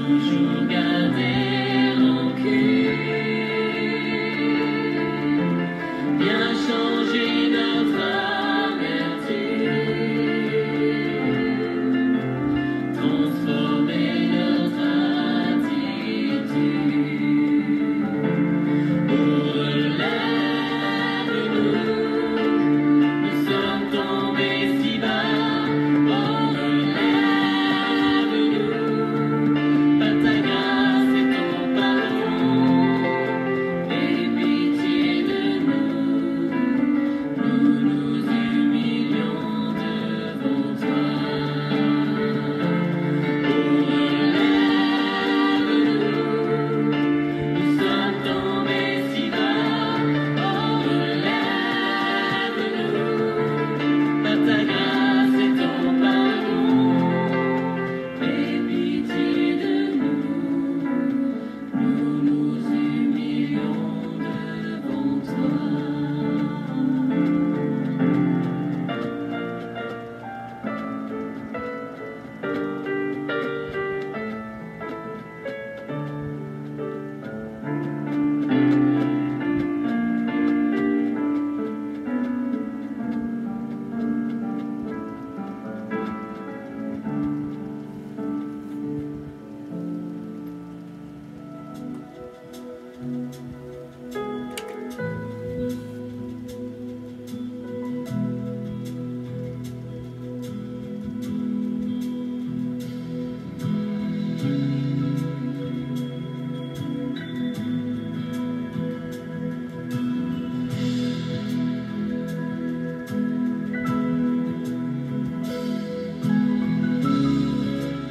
toujours garder rancune, bien changer notre amertume, transformer notre attitude. Oh, relève-nous, nous sommes tombés si bas. Oh, relève-nous, par ta grâce et ton pardon, aie pitié de nous, nous nous humilions devant toi. Oh, relève-nous, nous sommes tombés si bas. Oh, relève-nous, par ta grâce et ton pardon, aie pitié de nous, nous nous humilions devant toi.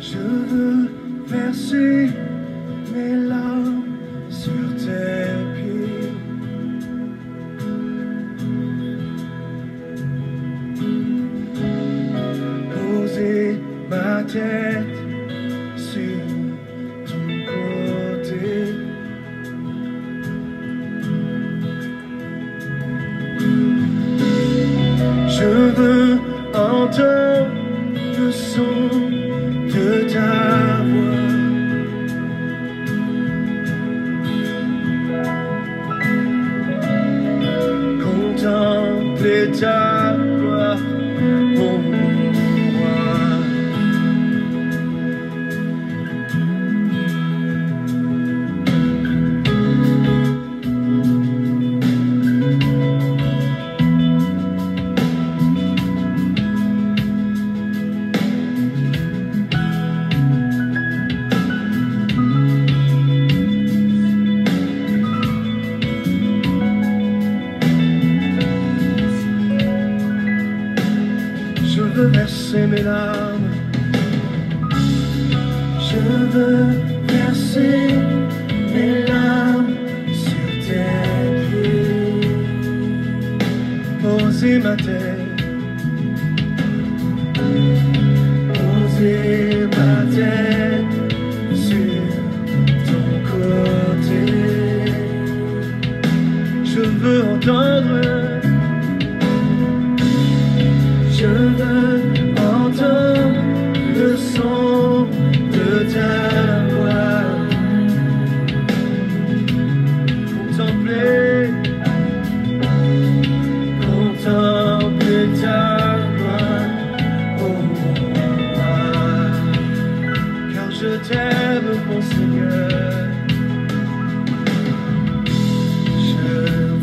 Je veux verser mes larmes sur tes pieds. Poser ma tête sur ton côté. Je veux entendre le son de ta voix. Contempler ta gloire, mon roi. Je veux verser mes larmes. Je veux verser mes larmes sur tes pieds. Poser ma tête. Poser ma tête sur ton côté. Je veux entendre. Je veux entendre le son de ta voix. Contempler ta gloire, oh roi. Car je t'aime, mon Seigneur. Je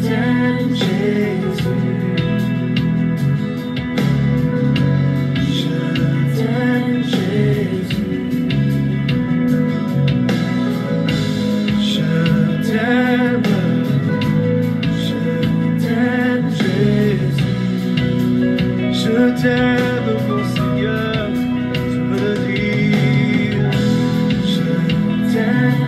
t'aime, Jésus. Je t'aime, mon Seigneur, tu peux le dire. Je t'aime.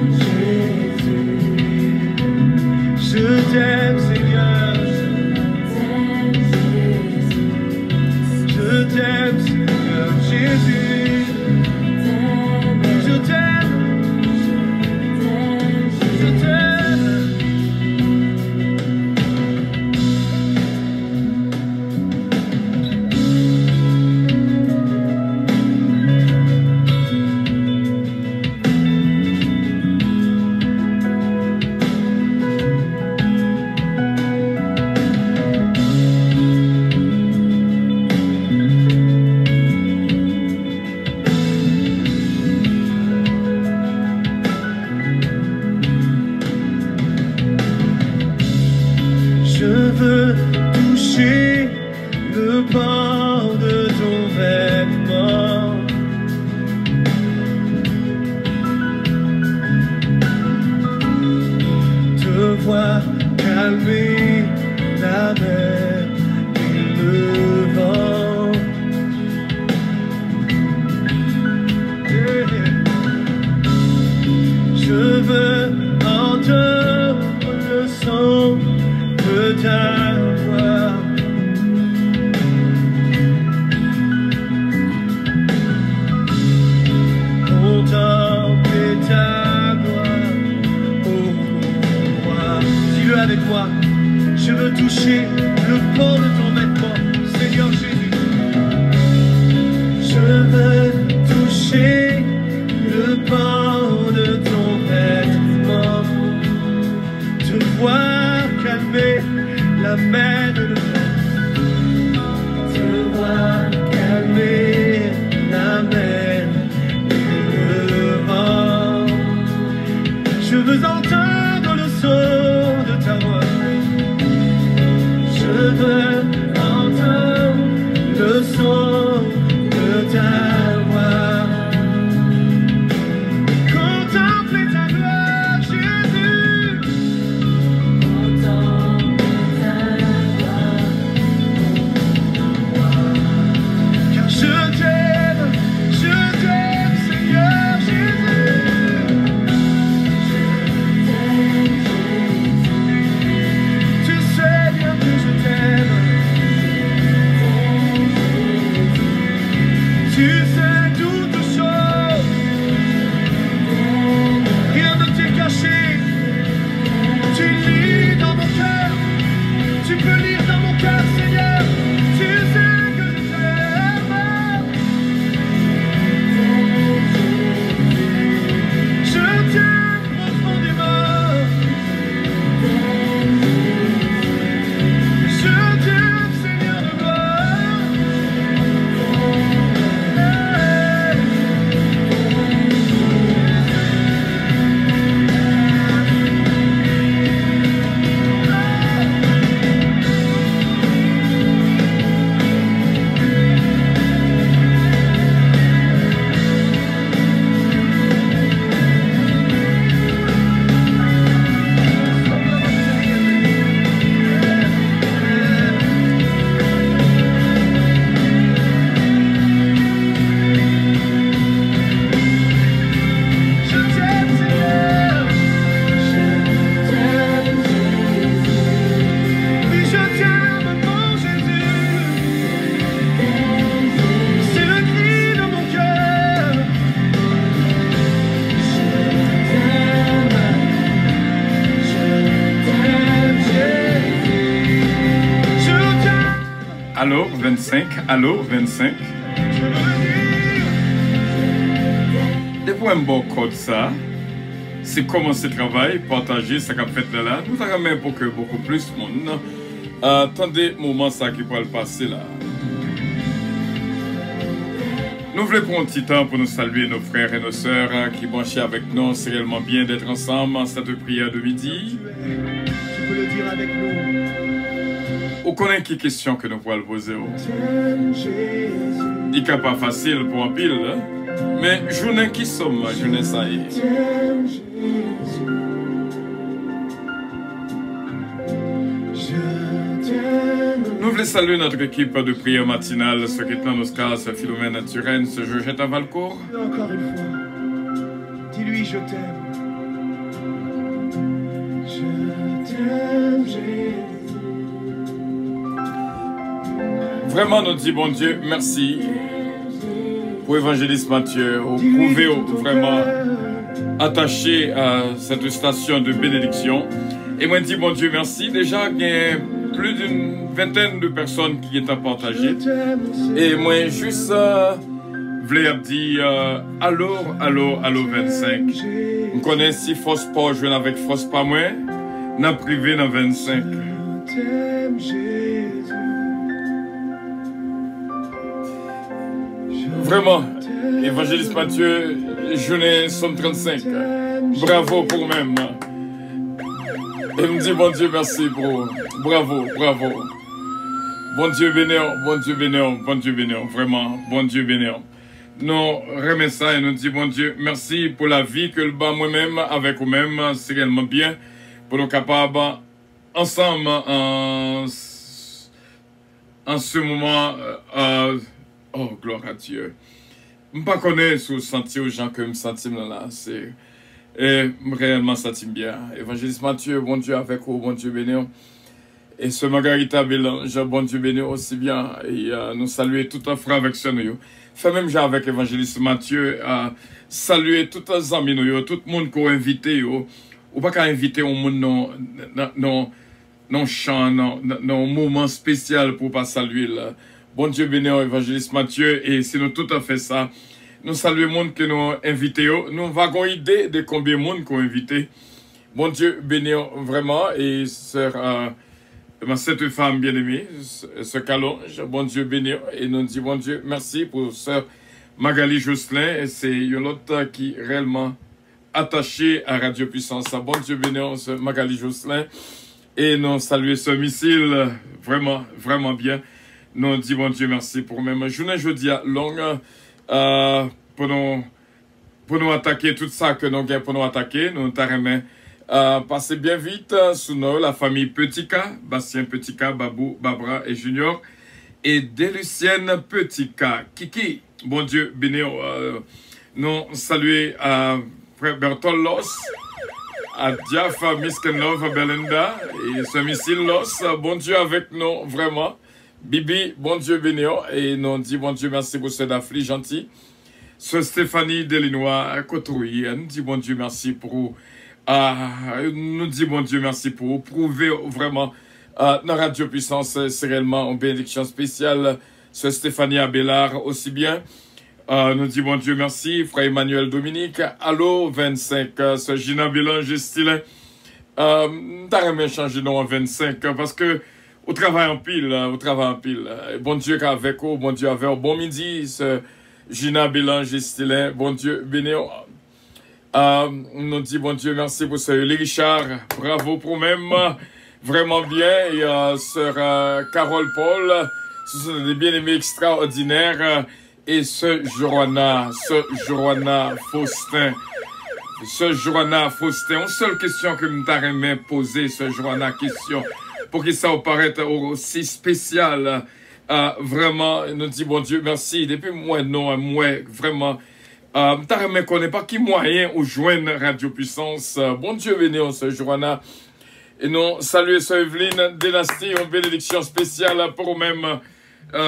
25. Allô, 25. Depuis un bon code ça, c'est commencer le travail, partager ce qu'on fait là. Nous avons pour que beaucoup plus de monde. Attendez le moment ça qui va le passer là. Nous voulons prendre un petit temps pour nous saluer nos frères et nos sœurs qui branchent avec nous. C'est réellement bien d'être ensemble en cette prière de midi. Tu peux le dire avec nous. On connaît qui question que nous pouvons poser. T'aimes Jésus. Il n'est pas facile pour un pile, hein? Mais journée qui sommes, journée ça y est. T'aimes Jésus. Je t'aime. Nous voulons saluer notre équipe de prière matinale, ce qui est dans nos cas, ce Philomène Turenne, ce Georgette à Valcourt. Encore une fois. Dis-lui je t'aime. Je t'aime Jésus. Vraiment, nous dit bon Dieu, merci pour évangéliste Mathieu, au prouver vraiment attaché à cette station de bénédiction. Et moi, je dis bon Dieu, merci. Déjà, il y a plus d'une vingtaine de personnes qui sont partagées. Et moi, juste, voulais dire, allô, 25. On connaît si force pas jouer avec force pas moins, n'a privé dans 25. Je t'aime Jésus. Vraiment, évangéliste Mathieu, journée somme 35. Bravo pour même. Et me dit bon Dieu merci pour. Bravo. Bon Dieu bénéant, bon Dieu bénéant, vraiment, bon Dieu bénéant. Nous remercions ça et nous disons bon Dieu merci pour la vie que le bas moi-même avec vous-même, c'est réellement bien pour nous capables ensemble en ce moment. Oh, gloire à Dieu. Je ne connais pas si sentir aux gens que je me sens là. C'est réellement senti bien. Évangéliste Mathieu, bon Dieu avec vous, bon Dieu béni. Et ce Margarita Bélange, bon Dieu béni aussi bien. Et nous saluer tout un frère avec ce nous. Fait même j'ai avec Évangéliste Mathieu, saluer tous les amis, tout le monde qui a invité. Ou pas qu'à inviter au monde non chant, non moment spécial pour pas saluer là. Bon Dieu béni, évangéliste Mathieu, et si nous tout à fait ça, nous saluons les gens que nous invités, nous avons une idée de combien de monde qu'on invité. Bon Dieu béni vraiment, et sœur, cette femme bien-aimée, ce Calonge, bon Dieu béni, et nous disons bon Dieu, merci pour sœur Magali Jocelyn, et c'est une autre qui est réellement attachée à Radio Puissance. Bon Dieu béni, sœur Magali Jocelyn, et nous saluons ce missile, vraiment bien. Nous disons bon Dieu merci pour même journée jeudi longue pour nous attaquer tout ça que nous avons pour nous attaquer. Nous t'arrêtons passer bien vite sous nous, la famille Petit-K, Bastien Petit-K, Babou, Babra et Junior, et Délucienne Petit-K, Kiki. Bon Dieu béni. Nous saluons frère Bertol Los, à Diafa Miskenlov Belinda, et ce missile Los, bon Dieu avec nous, vraiment. Bibi, bon Dieu béni, et nous dit bon Dieu merci pour ce Dafli gentil. Ce Stéphanie Delinois Coutrouille, nous dit bon Dieu merci pour nous dit bon Dieu merci pour prouver vraiment dans Radio Puissance, c'est réellement une bénédiction spéciale. Ce Stéphanie Abélard aussi bien. Nous dit bon Dieu merci, frère Emmanuel Dominique. Allô 25, ce Gina Bélange style. T'as jamais changé nom en 25 parce que au travail en pile. Bon Dieu avec vous, bon Dieu avec vous. Bon midi, ce Gina Bélange style. Bon Dieu béni. Nous dit bon Dieu merci pour ce Richard. Bravo pour même. Vraiment bien. Et sœur Carole Paul. Ce sont des bien-aimés extraordinaires. Et ce Joanna Faustin. Une seule question que je t'aurais posée, ce Joanna question. Pour que ça apparaisse aussi spécial. Vraiment, nous dit bon Dieu merci. Depuis moi, vraiment. Je ne connais pas qui moyen ou joindre Radio Puissance. Bon Dieu béni, ce Joanna. Et nous saluons Sœur Evelyne Dynastie, une bénédiction spéciale pour vous-même.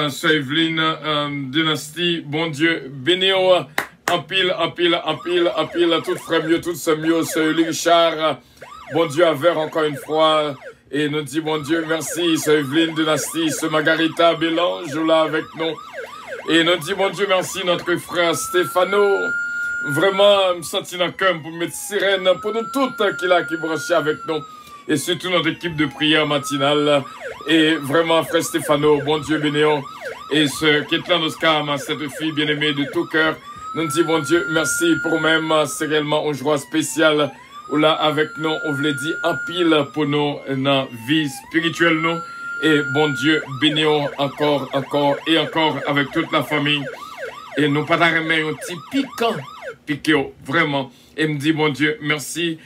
Sœur Evelyne Dynastie, bon Dieu béni. En pile, tout frère mieux, tout ce mieux, Sœur Richard. Bon Dieu avec encore une fois. Et nous disons, bon Dieu, merci, c'est Evelyne Dynastie, c'est Margarita Bélange, là avec nous. Et nous disons, bon Dieu, merci, notre frère Stéphano. Vraiment, me sentir dans le cœur pour mettre sirène pour nous toutes qui branchent avec nous. Et surtout notre équipe de prière matinale. Et vraiment, frère Stéphano, bon Dieu bénéant. Et ce Ketlan Oscar, cette fille bien-aimée de tout cœur. Nous disons, bon Dieu, merci pour même, c'est réellement une joie spéciale. Ou là, avec nous, on voulait dire en pile pour nous, dans la vie spirituelle, nous. Et bon Dieu, bénéant encore avec toute la famille. Et nous pas d'arrêter un petit piquant, vraiment. Et me dit, bon Dieu, merci,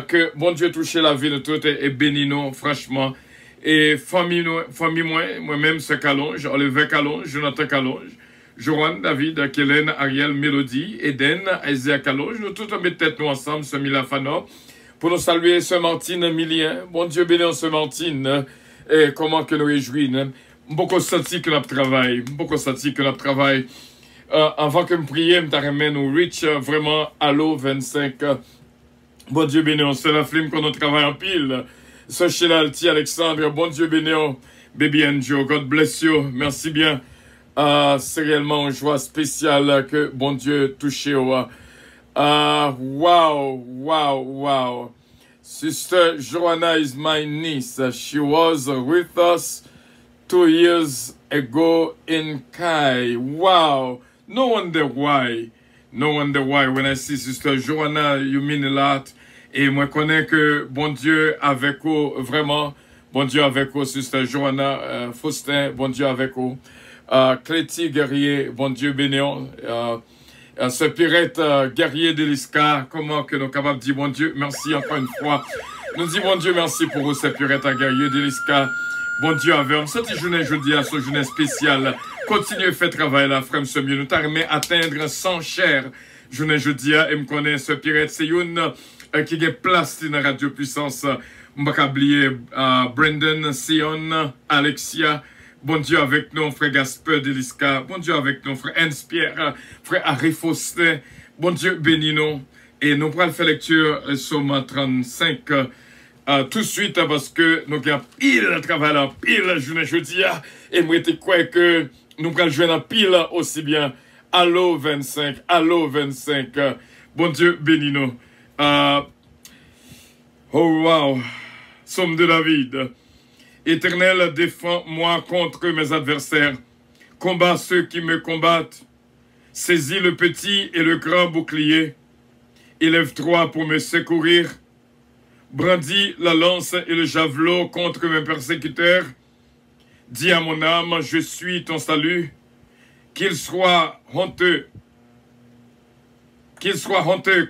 que bon Dieu touche la vie de tout et bénis nous, franchement. Et famille moi-même, c'est Calonge, Olivier Calonge, Jonathan Calonge, Joanne, David, Kellen, Ariel, Mélodie, Eden, Isaiah Calonge, nous tous mettons tête nous ensemble, ce Mila Fano, pour nous saluer ce Martine Milien. Bon Dieu bénis ce Martine, et comment que nous réjouissons. Beaucoup senti que notre travail, avant que me prier, me ramène au Rich, vraiment, Allo 25. Bon Dieu béni, c'est la flemme qu'on travaille en pile. Ce Chilalti Alexandre, bon Dieu béni, Baby Angel, God bless you, merci bien. C'est réellement une joie spéciale que bon Dieu touche. Wow. Sister Joanna is my niece. She was with us 2 years ago in Kai. Wow. No wonder why. When I see Sister Joanna, you mean a lot. Et moi, je connais que bon Dieu avec vous, vraiment. Bon Dieu avec vous, Sister Joanna Faustin. Bon Dieu avec vous. Cléty Guerrier, bon Dieu bénéant. Ce pirate guerrier de l'ISCA. Comment que nous sommes capables de dire bon Dieu, merci encore une fois. Nous disons bon Dieu, merci pour vous, ce pirate guerrier de l'ISCA. Bon Dieu avec vous. Cette journée, jeudi, à ce journée spéciale. Continuez, faites travail là, frère, ce mieux. Nous t'arrêtons atteindre 100 chers. Journée jeudi, et me connaît ce pirate. C'est une qui est place dans Radio Puissance. Je ne vais pas oublier Brendan, Sion, Alexia. Bon Dieu avec nous, frère Gaspard Delisca. Bon Dieu avec nous, frère Hans Pierre, frère Harry Faustin. Bon Dieu bénis nous. Et nous pourrons faire lecture Somme 35 tout de suite parce que nous avons pile travail là, pile journée jeudi. Et moi, je crois que nous pourrons jouer en pile aussi bien. Allo 25. Bon Dieu bénis nous. Oh wow. Somme de David. Éternel, défends-moi contre mes adversaires. Combat ceux qui me combattent. Saisis le petit et le grand bouclier. Élève-toi pour me secourir. Brandis la lance et le javelot contre mes persécuteurs. Dis à mon âme, je suis ton salut. Qu'il soit honteux,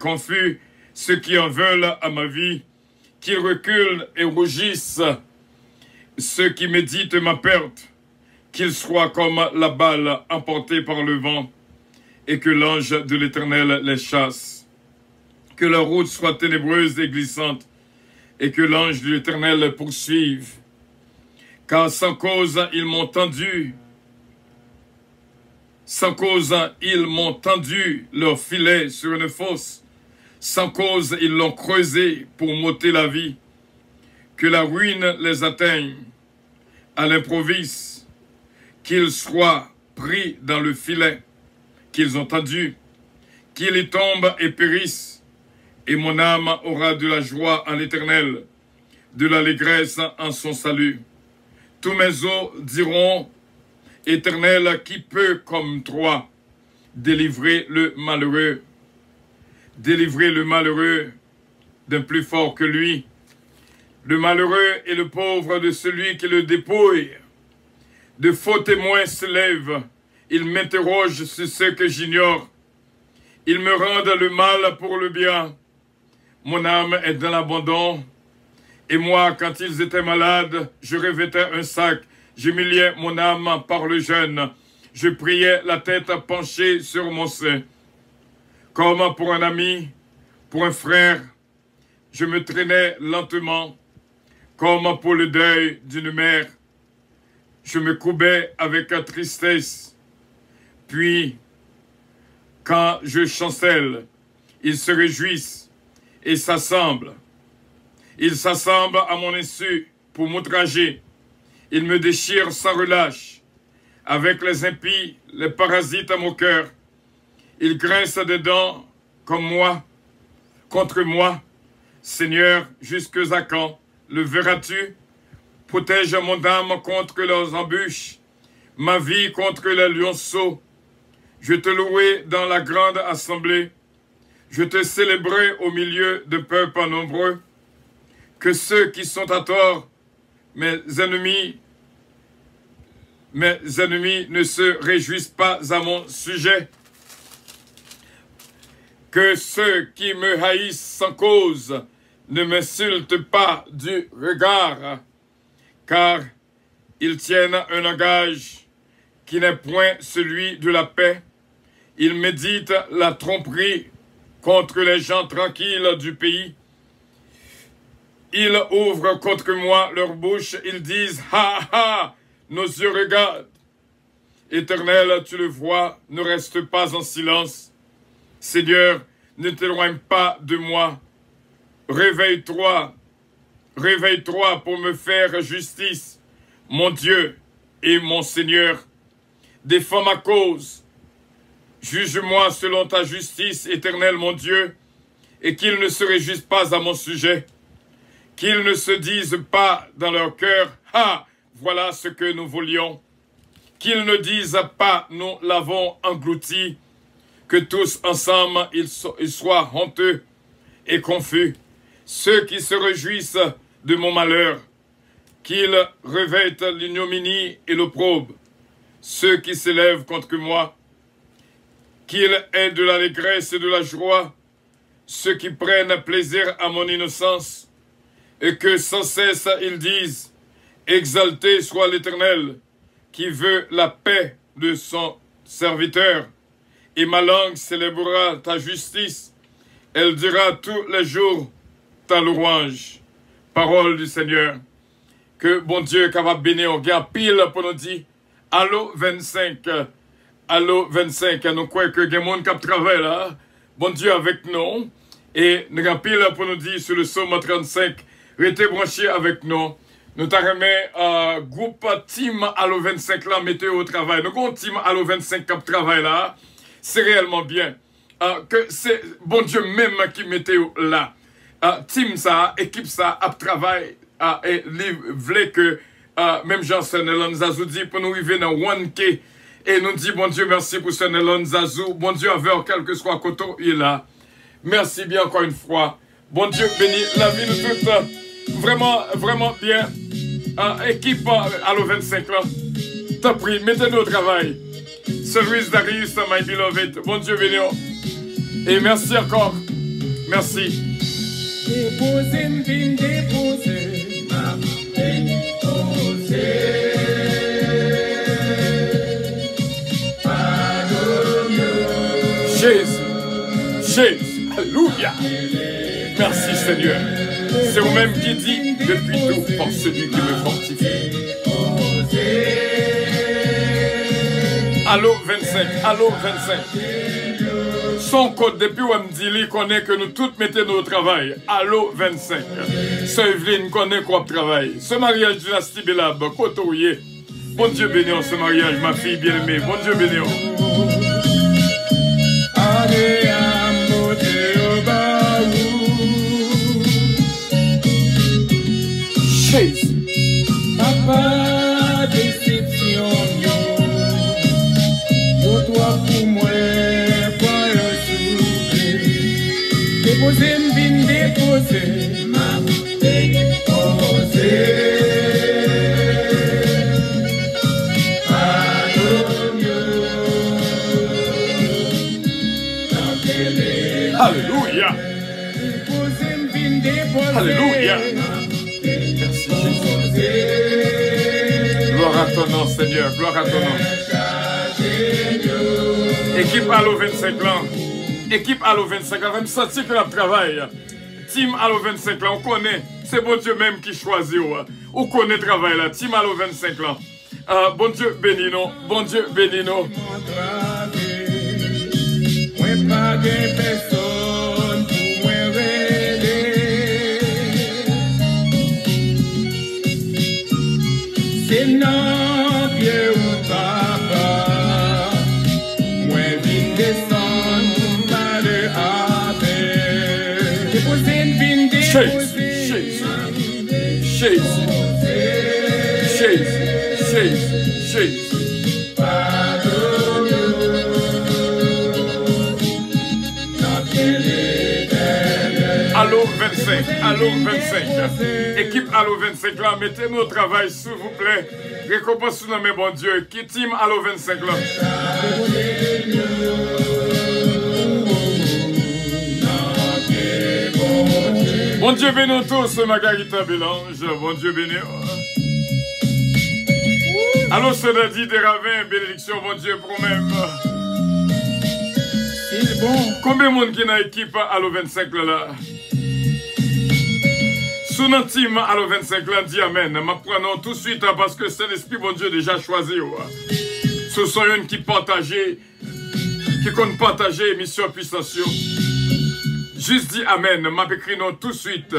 confus, ceux qui en veulent à ma vie. Qu'ils reculent et rougissent, ceux qui méditent ma perte, qu'ils soient comme la balle emportée par le vent, et que l'ange de l'Éternel les chasse. Que leur route soit ténébreuse et glissante, et que l'ange de l'Éternel les poursuive. Car sans cause, ils m'ont tendu. Sans cause, ils m'ont tendu leur filet sur une fosse. Sans cause, ils l'ont creusé pour m'ôter la vie. Que la ruine les atteigne à l'improviste, qu'ils soient pris dans le filet qu'ils ont tendu, qu'ils y tombent et périssent, et mon âme aura de la joie en l'Éternel, de l'allégresse en son salut. Tous mes os diront, Éternel, qui peut comme toi délivrer le malheureux d'un plus fort que lui. Le malheureux et le pauvre de celui qui le dépouille. De faux témoins se lèvent. Ils m'interrogent sur ce que j'ignore. Ils me rendent le mal pour le bien. Mon âme est dans l'abandon. Et moi, quand ils étaient malades, je revêtais un sac. J'humiliais mon âme par le jeûne. Je priais la tête penchée sur mon sein. Comme pour un ami, pour un frère, je me traînais lentement. Comme pour le deuil d'une mère, je me courbais avec tristesse. Puis, quand je chancelle, ils se réjouissent et s'assemblent. Ils s'assemblent à mon insu pour m'outrager. Ils me déchirent sans relâche. Avec les impies, les parasites à mon cœur. Ils grincent des dents comme moi, contre moi. Seigneur, jusque à quand le verras-tu? Protège mon âme contre leurs embûches, ma vie contre les lionceaux. Je te louai dans la grande assemblée. Je te célébrai au milieu de peuples nombreux. Que ceux qui sont à tort, mes ennemis ne se réjouissent pas à mon sujet. Que ceux qui me haïssent sans cause ne m'insultent pas du regard, car ils tiennent un langage qui n'est point celui de la paix. Ils méditent la tromperie contre les gens tranquilles du pays. Ils ouvrent contre moi leur bouche, ils disent « Ha ha !» Nos yeux regardent. Éternel, tu le vois, ne reste pas en silence. Seigneur, ne t'éloigne pas de moi. Réveille-toi, réveille-toi pour me faire justice, mon Dieu et mon Seigneur. Défends ma cause. Juge-moi selon ta justice, éternel mon Dieu, et qu'ils ne se réjouissent pas à mon sujet. Qu'ils ne se disent pas dans leur cœur, « Ah, voilà ce que nous voulions. » Qu'ils ne disent pas, « Nous l'avons englouti. » Que tous ensemble, ils soient honteux et confus. Ceux qui se réjouissent de mon malheur, qu'ils revêtent l'ignominie et l'opprobre. Ceux qui s'élèvent contre moi, qu'ils aient de l'allégresse et de la joie. Ceux qui prennent plaisir à mon innocence, et que sans cesse ils disent, exalté soit l'Éternel, qui veut la paix de son serviteur. Et ma langue célébrera ta justice, elle dira tous les jours ta louange. Parole du Seigneur. Que bon Dieu capable bénir, on garde pile pour nous dire, allô 25, allô 25, nous croyons que il y a des gens qui travaillent là, bon Dieu avec nous, et nous avons pile pour nous dire sur le psaume 35, restez branchés avec nous. Nous t'avons groupe team Allo 25 là, mettez au travail. Nous avons team Allo 25 qui travaille là. C'est réellement bien. Que c'est bon Dieu même qui mettez là. Team ça, équipe ça, à travail, et voulait que même Jean-Sœur Nelon Zazou dit pour nous arriver dans 1K. Et nous dit bon Dieu merci pour Sœur Nelon Zazou. Bon Dieu avec quel que soit côté il est là. Merci bien encore une fois. Bon Dieu bénit la vie de toutes. Vraiment, vraiment bien. Équipe Allo 25 là. T'as pris, mettez-nous au travail. Service Darius, my beloved. Bon Dieu béni. Et merci encore. Merci. Jésus. Jésus. Alléluia. Merci Seigneur. C'est vous-même qui dit, je puis tout par celui qui me fortifie. Allo 25, allo 25. Son code depuis où elle me dit, il connaît que nous tous mettons au travail. Allo 25. Sœur Evelyne connaît quoi travail. Ce mariage dynastie Belab, côtoyé. Bon Dieu béni ce mariage, ma fille bien-aimée. Bon Dieu béni. Jésus. Papa, déception, yo dois pour moi, pas un souffle. Déposer, m'vin déposer, m'a déposer. Alléluia. Alléluia. Merci Jésus. Gloire à ton nom Seigneur, gloire à ton nom. Équipe Allo 25 ans. Équipe Allo 25 ans, même sentir que le travail. Team Allo 25 ans, on connaît. C'est bon Dieu même qui choisit. On connaît le travail là. Team Allo 25 ans. Bon Dieu bénis nous. Bon Dieu bénis nous. Allo 25, Allo 25. Équipe Allo 25 là, mettez-nous au travail s'il vous plaît. Récompense dans mes bon Dieu. Qui team Allo 25 là? Bon Dieu bénis tous, Margarita Bélange. Bon Dieu bénis. Allo Sodadi des Ravins, bénédiction, bon Dieu, promène. Combien de monde qui est dans l'équipe Allo 25 là? Sous notre team Allo 25 là, dit Amen. M'apprenons tout de suite parce que c'est l'Esprit, bon Dieu, déjà choisi. Ce sont eux qui partagent, qui comptent partager mission puissance. Juste dit Amen. M'apprenons tout de suite.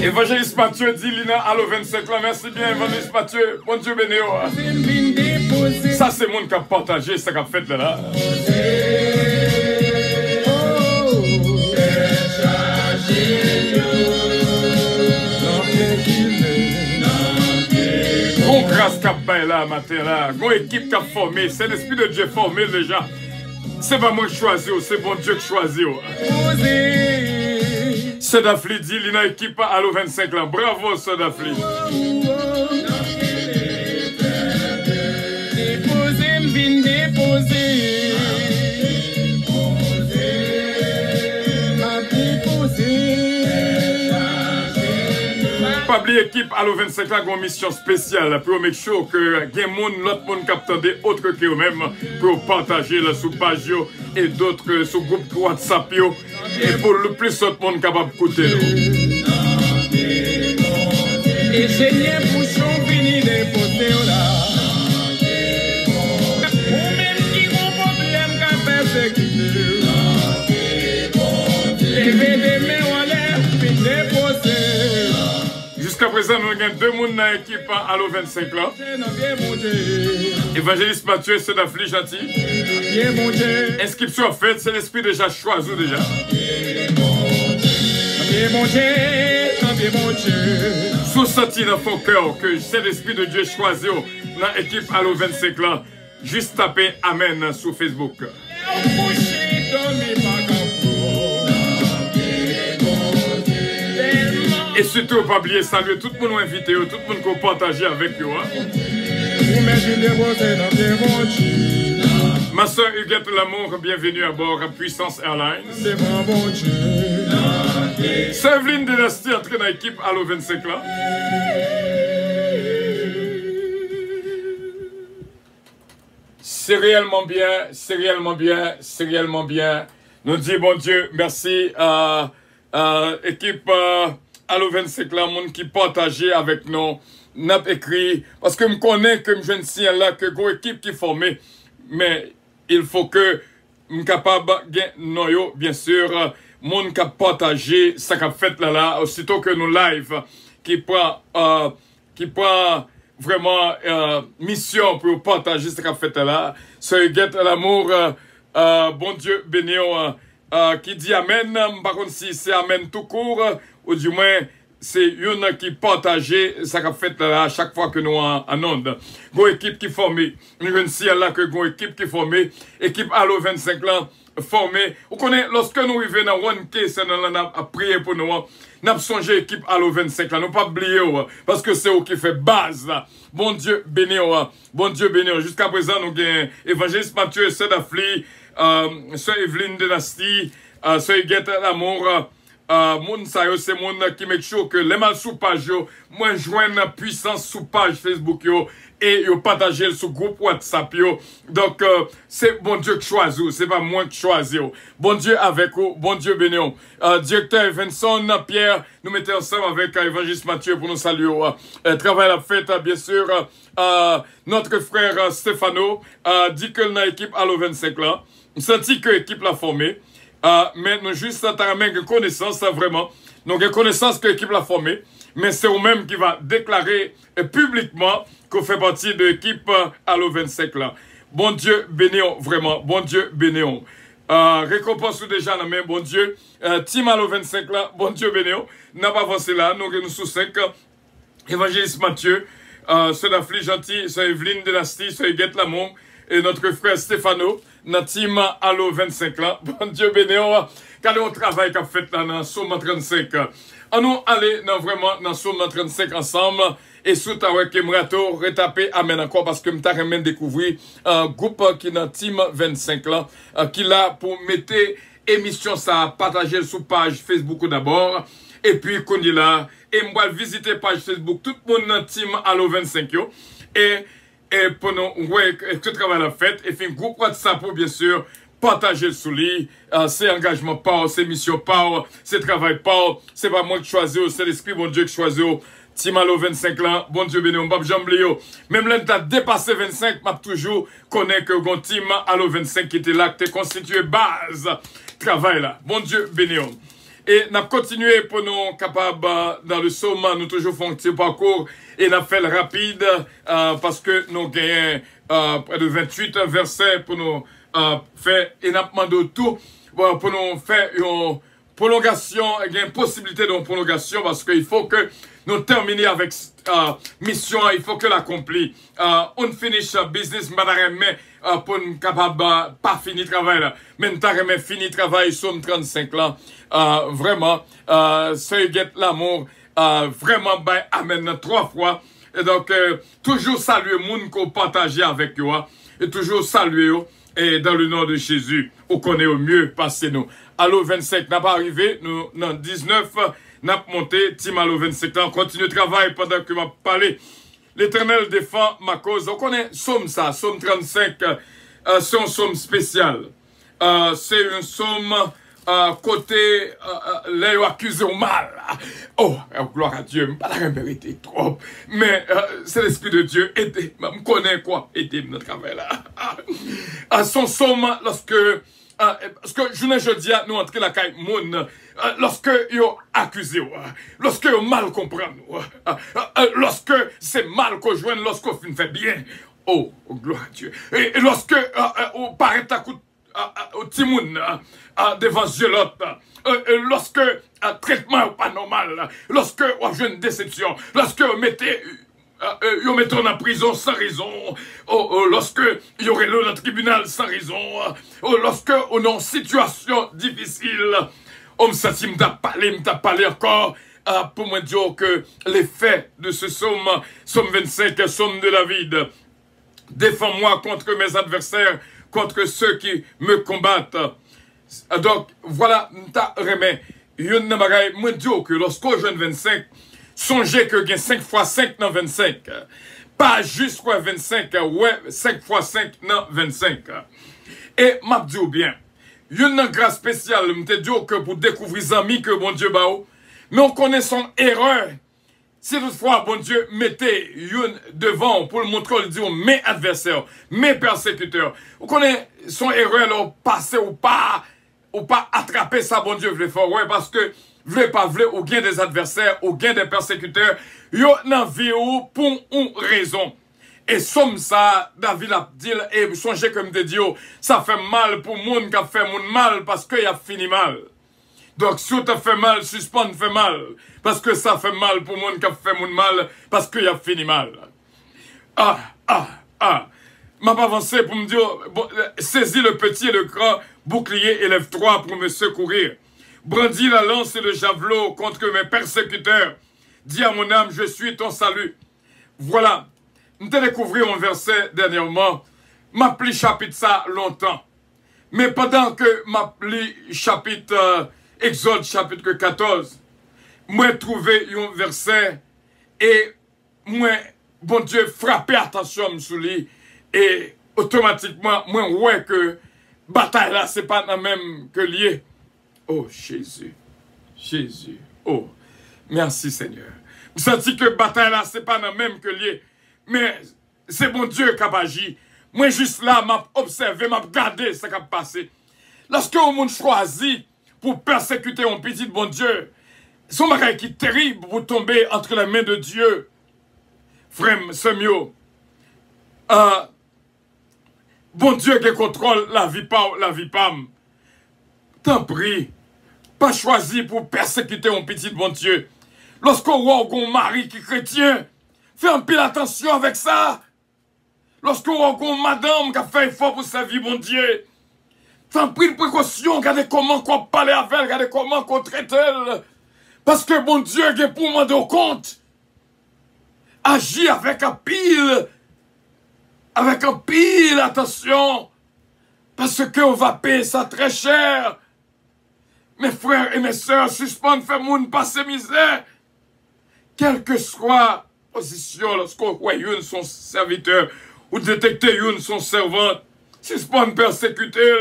Évangéliste Mathieu dit Lina Allo 25 là, merci bien Évangéliste Mathieu, bon Dieu béni. Ça c'est le monde qui a partagé, ça qui a fait là. Bon grâce qui a fait là, matin là, bon équipe qui a formé, c'est l'Esprit de Dieu formé déjà. C'est pas moi qui choisis, c'est bon Dieu qui choisit. Sodafli dit, il y a une équipe Allo 25 là. Bravo, Sodafli. Pas oublier équipe Allo 25 là, une mission spéciale pour make sure que l'autre monde capte des autres que eux-mêmes pour partager la sous page et d'autres sous groupe WhatsApp et pour le plus d'autres monde capable d'écouter. Et j'ai bien bouchon fini de poter là. Ou même qui ont problème qu'à persécuter. Lever des mains en l'air, puis déposer. Jusqu'à présent, nous avons deux personnes dans l'équipe Allo 25 là. Évangéliste Mathieu, c'est d'Afli gentil. Inscription faite, c'est l'Esprit déjà choisi déjà. Sous senti dans ton cœur que c'est l'Esprit de Dieu choisi dans l'équipe Allo 25 là. Juste taper Amen sur Facebook. Et surtout, pas oublier saluer tout le monde invité, tout le monde qui a partagé avec vous. Ma soeur Huguette Lamour, bienvenue à bord à Puissance Airlines. Sœur Evelyne Dynastie entrée dans l'équipe Allo 25 là. C'est réellement bien, c'est réellement bien, c'est réellement bien. Nous disons bon Dieu, merci à l'équipe Allo 25 là, monde qui partageait avec nous, n'a écrit, parce que je connais que je ne suis là, que une équipe qui formée, mais il faut que je sois capable de bien sûr, monde qui a partagé, ça qu'a fait là, aussitôt que nous live, qui prend vraiment mission pour partager ce qu'a fait là, ce guette l'amour, bon Dieu béni, qui dit Amen, par contre si c'est Amen tout court, ou du moins c'est une qui partageait ça qu'a fait là à chaque fois que nous en onde. Go équipe qui formée, nous sommes là que go équipe qui formée, équipe Allo 25 là formée. Vous connaissez lorsque nous arrivons dans one case, nous a prié pour nous, nous avons songé équipe Allo 25 là, nous pas oublier parce que c'est eux qui fait base là. Bon Dieu béni, bon Dieu béni. Jusqu'à présent nous avons Évangéliste Mathieu, Sœur d'Afli, Sœur Evelyne Dynastie, Sœur Huguette Lamour. moun sa yo, c'est moun qui make sure que les mal sous page yo, moi joindre puissance sous page Facebook yo, et yo partager sur groupe WhatsApp yo. Donc, c'est bon Dieu qui choisit, c'est pas moi qui choisis. Bon Dieu avec vous, bon Dieu béni. Directeur Vincent Pierre, nous mettons ensemble avec Évangéliste Mathieu pour nous saluer. Travail la fête, bien sûr, notre frère Stéphano, dit que dans l'équipe Allo 25 là, senti que l'équipe l'a formé. Mais nous juste une connaissance vraiment. Donc une connaissance que l'équipe l'a formée. Mais c'est vous-même qui va déclarer publiquement qu'on fait partie de l'équipe Allo 25 là. Bon Dieu bénéon, vraiment. Bon Dieu bénéon. Récompense déjà la main, bon Dieu. Team Allo 25 là, bon Dieu bénéon. N'a pas avancé là, nous sous 5. Évangéliste Mathieu, c'est Dafli Gentil, c'est Evelyne Dynastie, c'est Guette Lamont. Et notre frère Stéphano, notre team Allo 25 là. Bon Dieu bénéon, car on travaille qu'a fait là dans Somme 35. On nous aller vraiment dans Somme 35 ensemble. Et sous avec Emrato, retaper amen encore parce que m'ta remen découvrir un groupe qui est dans team 25 là, qui là pour mettre émission ça, partager sur page Facebook d'abord. Et puis qu'on dit là, et m'va visiter page Facebook, tout le monde dans team Allo 25 yo. Et pour nous, ouais, tout travail la fête, et puis groupe WhatsApp, bien sûr, partager sous lui, c'est engagement pas, c'est mission pas, c'est travail pas, c'est pas moi qui choisis, c'est l'esprit bon Dieu qui choisit. Team Allo 25 là, bon Dieu béni, on va jamais oublier. Même là, t'as dépassé 25, m'a toujours connaît que mon team Allo 25 qui était là, qui était constitué base, travail là. Bon Dieu béni. Et n'a continué pour nous capables dans le somme, nous toujours font un petit parcours et n'a fait le rapide parce que nous gagnons près de 28 versets pour nous faire et n'a demandé tout pour nous faire une prolongation, il y a une possibilité de prolongation parce qu'il faut que nous terminions avec mission, il faut que l'accomplit. On finish business, mais pour nous capable pas finir travail là. Mais nous fini travail sur 35 là. Vraiment, c'est l'amour. Vraiment, ben, amen 3 fois. Et donc, toujours saluer moun qu'on partage avec vous. Et toujours saluer vous. Et dans le nom de Jésus, on connaît au mieux, passez-nous. Allo 25 n'a pas arrivé, nous, dans 19, n'a monté, Team Allo 25 ans, continue de travail pendant que m'a parlé. L'Éternel défend ma cause. On connaît Somme ça, Somme 35, c'est un Somme spécial. C'est un Somme côté les accusés au mal. Oh, gloire à Dieu, pas la mérité trop. Mais c'est l'Esprit de Dieu, aidez, me connaît quoi, aidez notre travail là. Son Somme, lorsque parce que je dis à nous entrer la caille moun, lorsque yo accusé, lorsque yo mal comprend, lorsque c'est mal qu'on joue, lorsqu'on fait bien, oh, gloire à Dieu. Et lorsque on paraît à coup au timoun devant Zélote, lorsque traitement n'est pas normal, lorsque on joue une déception, lorsque on mettez ils mettent en prison sans raison, lorsque il y aurait le dans le tribunal sans raison, lorsque on est en situation difficile, on m'a parlé encore pour me dire que les faits de ce psaume 25, psaume de David, défends-moi contre mes adversaires, contre ceux qui me combattent. Donc voilà, m'ta remet, yon n'a bagay, moi dire que lorsqu'on jeune 25, songez que gain 5 x 5 dans 25. Pas juste 25, ouais, 5 x 5 dans 25. Et m'a dit bien, une grâce spéciale, m'te dit que pour découvrir les amis que bon Dieu bao, mais on connaît son erreur. Si toutefois, bon Dieu, mettez une devant pour le montrer, il dit, mes adversaires, mes persécuteurs. On connaît son erreur, là, passer ou pas attraper ça, bon Dieu, veut faire, ouais, parce que vle pas vle ou gain des adversaires, ou gain des persécuteurs, yo nan vie ou pour une raison. Et somme ça, David a dit, et songez comme te dit, ça fait mal pour moun qui a fait moun mal parce qu'il a fini mal. Donc, si tu fait mal, suspend fait mal. Parce que ça fait mal pour moun qui a fait moun mal parce qu'il a fini mal. M'a pas avancé pour me dire, bon, saisis le petit et le grand bouclier, élève-toi pour me secourir. Brandis la lance et le javelot contre mes persécuteurs. Dis à mon âme, je suis ton salut. Voilà. Nous avons découvert un verset dernièrement. M'a pris chapitre ça longtemps. Mais pendant que m'a pris chapitre Exode chapitre 14, moi trouvé un verset et moi, bon Dieu, frappé attention sur lui et automatiquement, moi, ouais que bataille là, c'est pas la même que lié. Oh Jésus, Jésus, oh, merci Seigneur. Je sens que bataille là, c'est pas la même que lié, mais c'est bon Dieu qui a agi. Moi, juste là, m'a observé, m'a regardé ce qui a passé. Lorsque le monde choisit pour persécuter un petit bon Dieu, son bagage qui est terrible pour tomber entre les mains de Dieu. Frère Semio, bon Dieu qui contrôle la vie pas. T'en prie, pas choisi pour persécuter un petit bon Dieu. Lorsqu'on voit un mari qui est chrétien, fais un peu attention avec ça. Lorsqu'on voit une madame qui a fait effort pour sa vie, bon Dieu, t'en prie de précaution, regardez comment on parle avec elle, regardez comment on traite elle. Parce que bon Dieu, il est pour demander au compte. Agis avec un pile, attention. Parce qu'on va payer ça très cher. Mes frères et mes sœurs, suspendent, fait moun passer misère. Quelle que soit la position, lorsqu'on voit une son serviteur, ou détecter une son servante, suspendent, persécuter.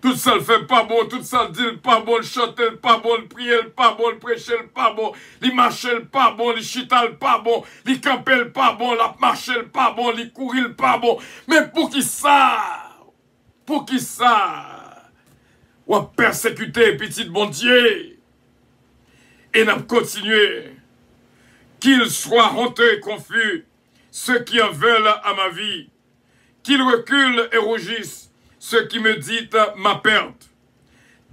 Tout ça le fait pas bon, tout ça le dit pas bon, le chanter le pas bon, le prier le pas bon, le prêcher le pas bon, le marcher le pas bon, le chita le pas bon, le camper le pas bon, la marcher le pas bon, le courir le pas bon. Mais pour qui ça? On va persécuter petit bon Dieu. Et n'a continué. Qu'ils soient honteux et confus, ceux qui en veulent à ma vie, qu'ils reculent et rougissent, ceux qui me disent ma perte,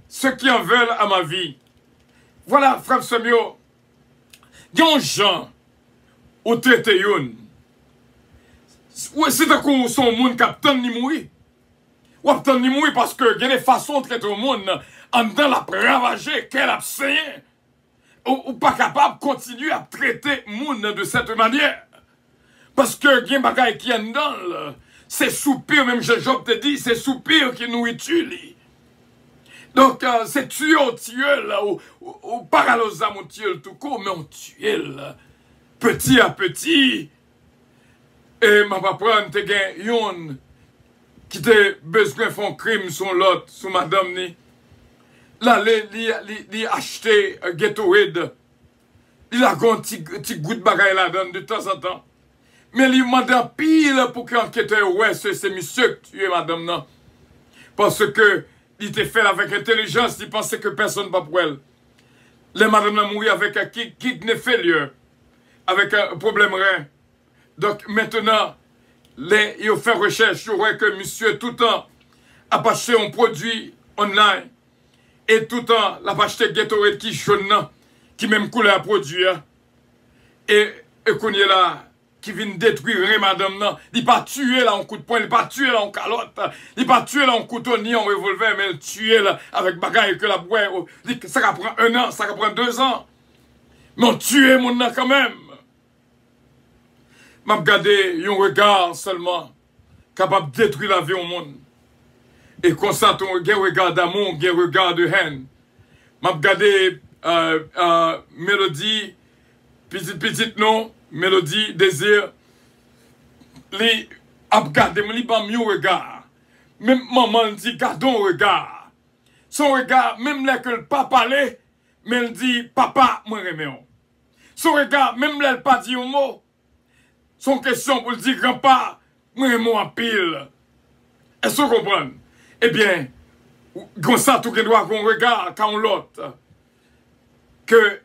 ceux qui en veulent à ma vie. Voilà, frère Semio, il y a un gens où traiter yon. C'est un coup son monde qui attend ni mourir. Ou attend ni mourir parce que il y a des façons de traiter le monde en dedans la ravager, qu'elle a saigné. Ou pas capable de continuer à traiter le monde de cette manière. Parce que il y a des bagailles qui en dedans. C'est soupir, même Job te dit, c'est soupir qui nous tue. Donc, c'est tuer, là, ou paralosa, on tue tout court, mais on tue, là, petit à petit. Et ma papa, te gen yon, qui te besoin de faire un crime sur l'autre, sur madame, ni. Là, li acheté Gatorade. Il a un petit goût de bagaille là-dedans, de temps en temps. Mais il m'a dit pile pour que l'enquêteur, ouais, c'est monsieur qui tue madame, non. Parce que il était fait avec intelligence, il pensait que personne ne va pour elle. Les madame a mouru avec un kidney failure, avec un problème rein. Donc maintenant, ils ont fait recherche, ils voient que monsieur tout le temps a acheté un produit online. Et tout le temps, il a acheté Gatorade qui jaune, qui même couleur produit. Et qu'on est là, qui vient détruire madame, non. Il pas tué là en coup de poing, il pas tué là en calotte, il pas tué là en couteau ni en revolver, mais il tué là avec bagaille que la boîte. Ça va prendre 1 an, ça va prendre 2 ans. Mais on tué mon nom quand même. M'a regardé un regard seulement, capable de détruire la vie au monde. Et comme ça, ton regard d'amour, un regard de haine. M'a regardé Mélodie, petite non, Mélodie, désir, li ap gade, li ba mieux regard. Même maman dit, gardons regard. Son regard, même là que le pas parlé, mais elle dit, papa, moi remet. Son regard, même là, elle pas dit un mot. Son question pour le dire, grand-père, moi remet en pile. Est-ce que vous comprenez? Eh bien, comme ça, tout le doit qu'on regarde quand l'autre, que,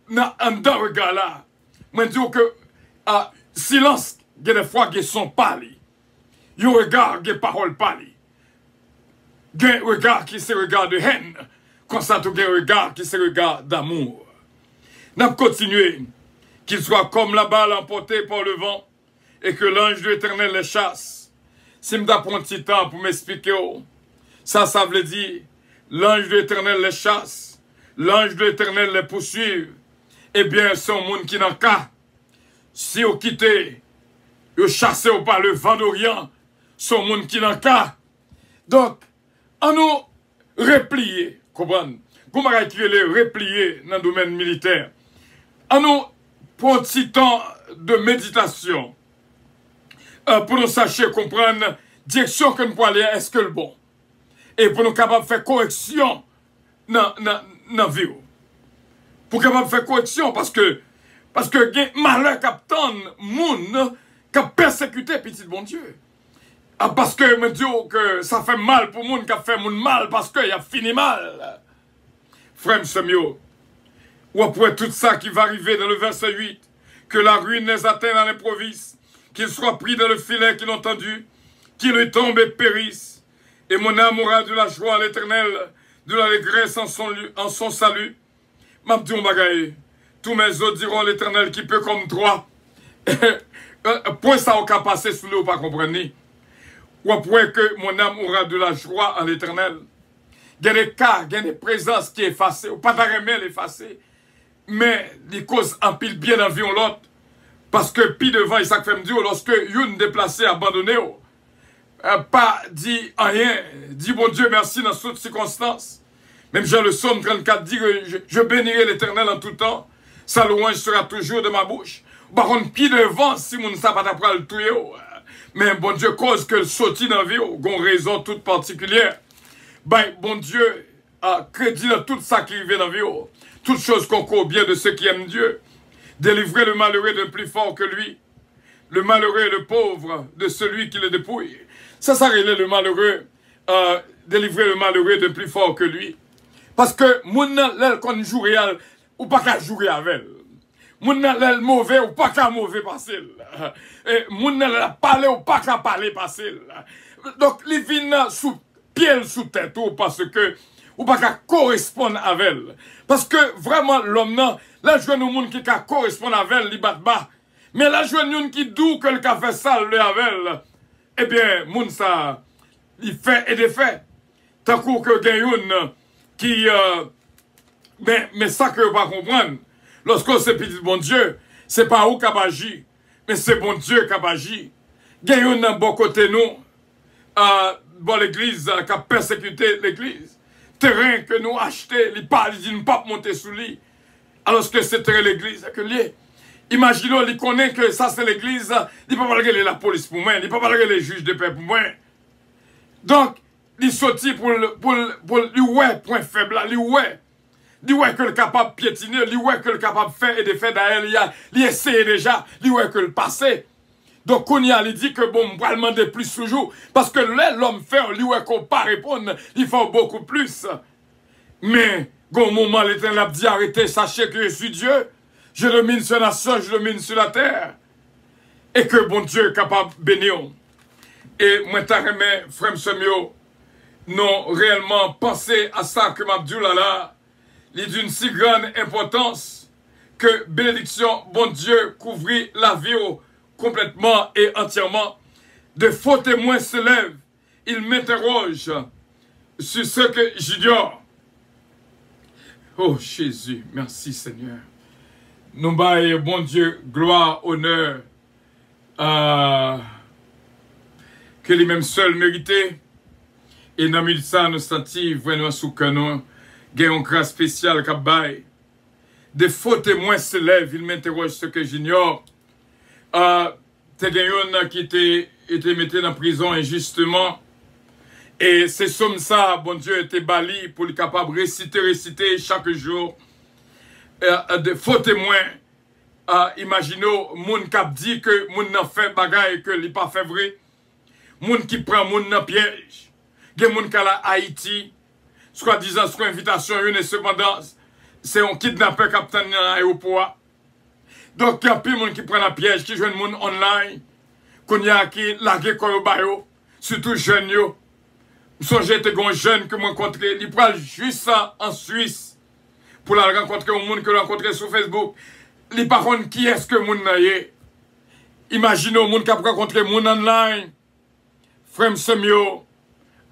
dans un regard là, moi, je dis que silence, il y a des fois qui sont parlés. Il y a un regard qui est parole parlée. Il y a un regard qui est regard de haine. Comme ça, il y a un regard qui est regard d'amour. Nous continuons. Qu'il soit comme la balle emportée par le vent et que l'ange de l'Éternel les chasse. Si je prends un petit temps pour m'expliquer, ça veut dire l'ange de l'Éternel les chasse, l'ange de l'Éternel les poursuit. Eh bien, c'est un monde qui n'a qu'à. Si vous quittez, vous chassez par le vent d'Orient, c'est un monde qui n'a qu'à. Donc, on nous replier, comprenez? comment qui est replié dans le domaine militaire. En nous, pour un petit temps de méditation, pour nous sacher comprendre direction que nous pouvons aller, est-ce que le bon? Et pour nous capables de faire correction dans la vie. Pour capable de faire correction, parce que malheur captant moun qui a persécuté petit bon Dieu. Parce que me dit que ça fait mal pour moun qui a fait moun mal parce qu'il a fini mal. Frère Semio, ou après tout ça qui va arriver dans le verset 8, que la ruine les atteigne dans l'improviste, qu'ils soient pris dans le filet qu'ils ont tendu, qu'ils lui tombent et périssent. Et mon âme aura de la joie à l'Éternel, de l'allégresse en son salut. M'a dit on bagaille, tous mes os diront l'Éternel qui peut comme toi. Point ça au cas passé sous l'eau, pas comprendre. Ou après que mon âme aura de la joie en l'Éternel. Il y a des cas, il y a des présences qui effacent, ou pas d'arrêter l'effacer, mais les causes empilent bien dans la vie de l'autre. Parce que puis devant, il s'est fait me dire, lorsque une déplacé, abandonné, pas dit rien, dit bon Dieu merci dans toutes circonstances. Même Jean le Psaume 34 dit que je bénirai l'Éternel en tout temps, sa louange sera toujours de ma bouche. Par contre, puis devant, si mon sabat après le tuer, mais bon Dieu cause que le sorti dans la vie, une raison toute particulière. Ben, bon Dieu a crédit dans tout ça qui arrive dans la vie, toutes choses concourent bien de ceux qui aiment Dieu. Délivrer le malheureux d'un plus fort que lui, le malheureux et le pauvre de celui qui le dépouille. Ça s'arrête le malheureux, délivrer le malheureux d'un plus fort que lui. Parce que, moun nan qu'on joue réel, ou pas qu'à jouer avec elle. Moun nan mauvais, ou pas qu'à mauvais passer. Moun nan parler, ou pas qu'à parler passer. Donc, les vins sous pied, sous tête, ou parce que, ou pas qu'à correspondre avec elle. Parce que, vraiment, l'homme nan, là, je vois nous moun qui correspondre avec elle, li bat bas. Mais là, je vois nous qui doux que le café sale le avec elle. Eh bien, moun ça, il fait et défait. Tant que gagne qui, mais ça que vous pas comprendre, lorsqu'on se petit bon Dieu, c'est pas où qu'a agi, mais c'est bon Dieu qui a agi. Gagne un bon côté nous, bon l'église qui a persécuté l'église, terrain que nous acheté, il parle, il dit ne pas monter sous lui, alors que c'est l'église que lié. Imaginons, il connaît que ça c'est l'église, il ne peut pas regarder la police pour moi, il ne peut pas regarder les juges de paix pour moi. Donc, il sortit pour lui ouais point faible là, lui ouais que le capable de piétiner, lui ouais que le capable de faire et de faire d'ailleurs, il essaye déjà, lui ouais que le passé. Donc on y a dit que bon, on va demander plus toujours parce que l'homme fait, lui ouais qu'on pas répondre, il faut beaucoup plus. Mais au moment l'Éternel a dit arrêtez, sachez que je suis Dieu, je domine sur la nation, je domine sur la terre et que bon Dieu est capable de bénir. Et moi t'as remis frère Semio non réellement penser à ça que Mabdoula là, il est d'une si grande importance que bénédiction, bon Dieu, couvrit la vie complètement et entièrement. De faux témoins se lèvent, ils m'interrogent sur ce que j'ignore. Oh Jésus, merci Seigneur. Nous baillons, bon Dieu, gloire, honneur, que les mêmes seuls mérités. Et dans le ça, nous sentons vraiment sous canon, il y a une grâce spéciale qui baille. Des faux témoins se lèvent, ils m'interrogent ce que j'ignore. T'es quelqu'un qui était mis en prison injustement. Et c'est comme ça, bon Dieu, était bali pour être capable de réciter chaque jour. Des faux témoins, imaginons, moun qui dit que moun n'a fait bagaille que il pas fait vrai. Moun qui prend moun dans piège. Il y a des gens qui sont à Haïti, soit disant, soit invitation, et cependant, c'est un kidnappeur qui est dans l'aéroport. Donc, il y a plus de gens qui prennent la piège, qui jouent des gens online, qui laguent comme bayo, surtout jeunes. Je songe que un jeune que je rencontré, il prend juste en Suisse pour la rencontrer un monde que je rencontré sur Facebook. Il par contre qui est-ce que moun naye. Imaginez un monde qui a rencontré un monde online. Frère Semio.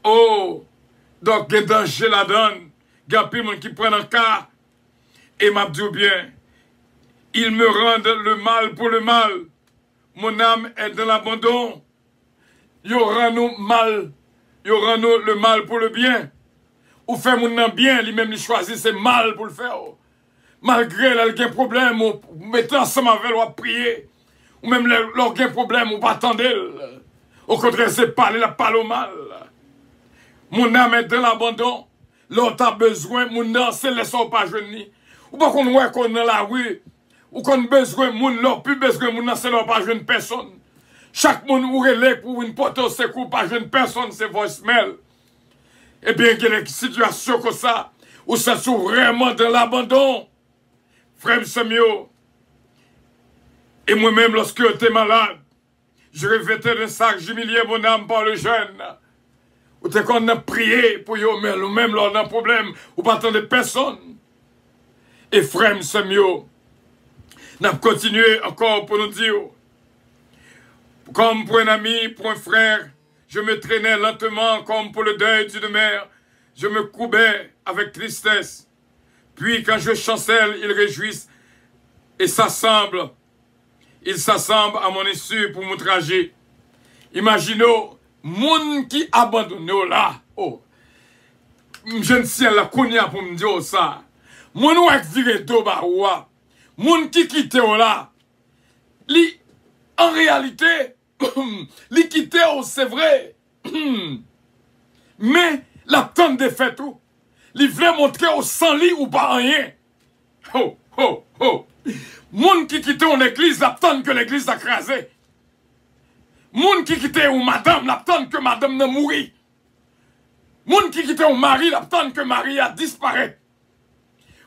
Oh, donc il y a danger là-dedans. Il y a plus de monde qui prend un cas. Et m'a dit bien, ils me rendent le mal pour le mal. Mon âme est dans l'abandon. Il y aura nous mal. Il y aura nous le mal pour le bien. ou fait moun nan bien, lui-même il choisit c'est mal pour le faire. Malgré là, il a un problème, ou mettez ensemble avec ou prier. Ou même là, il a un problème, ou pas attendre. Au contraire, c'est parler, la parle au mal. Mon âme est dans l'abandon. L'autre a besoin, mon âme, c'est laisser pas jeune. Ou pas qu'on voit qu'on est dans la rue, ou qu'on a besoin, mon âme, plus besoin, mon âme, c'est là pas jeune personne. Chaque monde ou relève pour une porte au secours, pas jeune personne, c'est voicemail. Eh bien, il y a des situations comme ça, où ça sont vraiment dans l'abandon. Frère Samuel, et moi-même, lorsque j'étais malade, je revêtais d'un sac, j'humiliais mon âme par le jeûne. Ou t'es qu'on a prié pour eux, mais nous-mêmes, là, on a un problème, ou pas attendre personne. Et frère Samuel, nous avons continué encore pour nous dire, comme pour un ami, pour un frère, je me traînais lentement comme pour le deuil d'une mère, je me courbais avec tristesse. Puis quand je chancelle, ils réjouissent et s'assemblent. Ils s'assemblent à mon issue pour m'outrager. Imaginez, moun qui abandonne là, oh, je ne sais la konya pour me dire ça. Moun ou ek vire do ba oua. Moun qui quitte là, li, en réalité, li quitte c'est vrai. Mais la tonne de fait tout. Li vle montrer au sans lit ou pas rien. Oh, oh, oh. Moun qui quitte l'église, la tonne que l'église a crasé. Moun qui quitte ou madame, la tonne que madame n'a mouri. Moun qui quitte ou mari, la tonne que mari a disparu.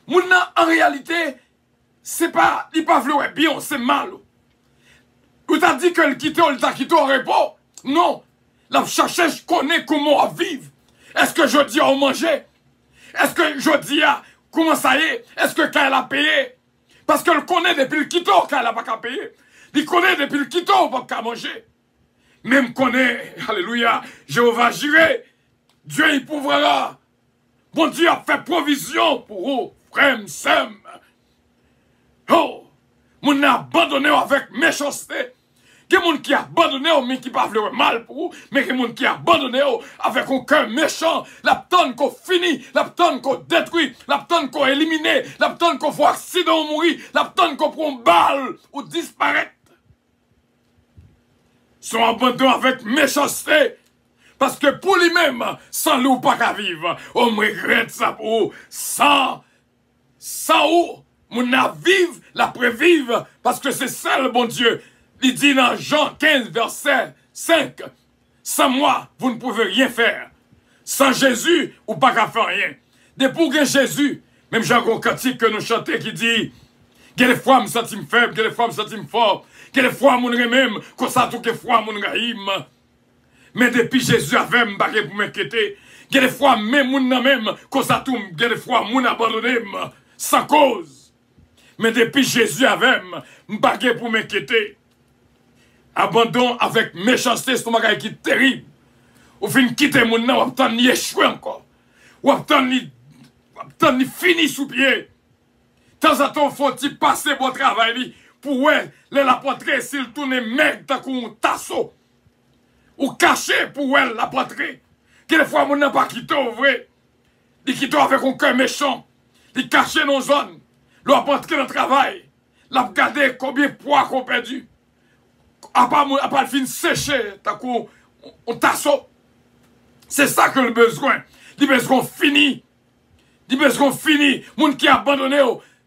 Moun en réalité, c'est pas, il pas vle bien, c'est mal. Ou t'as dit que le quitte ou le t'a quitté au repos? Non. La chercher, je connais comment vivre. Est-ce que je dis à manger? Est-ce que je dis à comment ça y est? Est-ce que quand elle a payé? Parce qu'elle connaît depuis le quito qu'elle n'a pas qu'à payer. Il connaît depuis le quito pas qu'à manger. Même connaît, alléluia, Jéhovah j'irai. Dieu il pourra. Bon Dieu a fait provision pour eux, frère, sœurs. Oh, mon a abandonné avec méchanceté. Il y a des gens qui abandonné, mais qui ne parlent pas mal pour vous, mais il y a des gens qui abandonné avec un cœur méchant, la tonne qu'on finit, la tonne qu'on détruit, la tonne qu'on élimine, la tonne qu'on fait accident ou mourir, la tonne qu'on prend balle ou disparaître. Ils sont abandonnés avec méchanceté. Parce que pour lui-même, sans lui, pas qu'à vivre. On me regrette ça pour vous. Sans où, on a vivre, la prévivre, parce que c'est ça le bon Dieu. Il dit dans Jean 15, verset 5, sans moi, vous ne pouvez rien faire. Sans Jésus, ou pas qu'à faire rien. Depuis que Jésus, même Jean Cantique que nous chantons qui dit, quelle fois me sens faible, quelle fois me sens fort, quelle fois mon même, qu'on sait tout que fois mon rahim. Mais depuis Jésus avait m'barré pour m'inquiéter, quelle fois même mon même, qu'on sait tout, quelle fois mon abandonné, sans cause. Mais depuis Jésus avait m'barré pour m'inquiéter. Abandon avec méchanceté, c'est un bagage qui est terrible. Ou fin quitter mon nom, ou obtenir ni échouer encore. Ou obtenir ni fini sous pied. Tant à temps, faut-il passer bon travail pour ouais, la poitrine, s'il tourne mec, tant qu'on tasso. Ou cacher pour elle la poitrine. Quelquefois, mon n'a pas quitté au vrai. Il quitte avec un cœur méchant. Il cache nos zones. L'on a dans le travail. L'a regardé combien de poids qu'on a perdu. À part le fin séché, on tasso. C'est ça que le besoin. Le besoin fini. Le besoin fini. Moun qui a abandonné,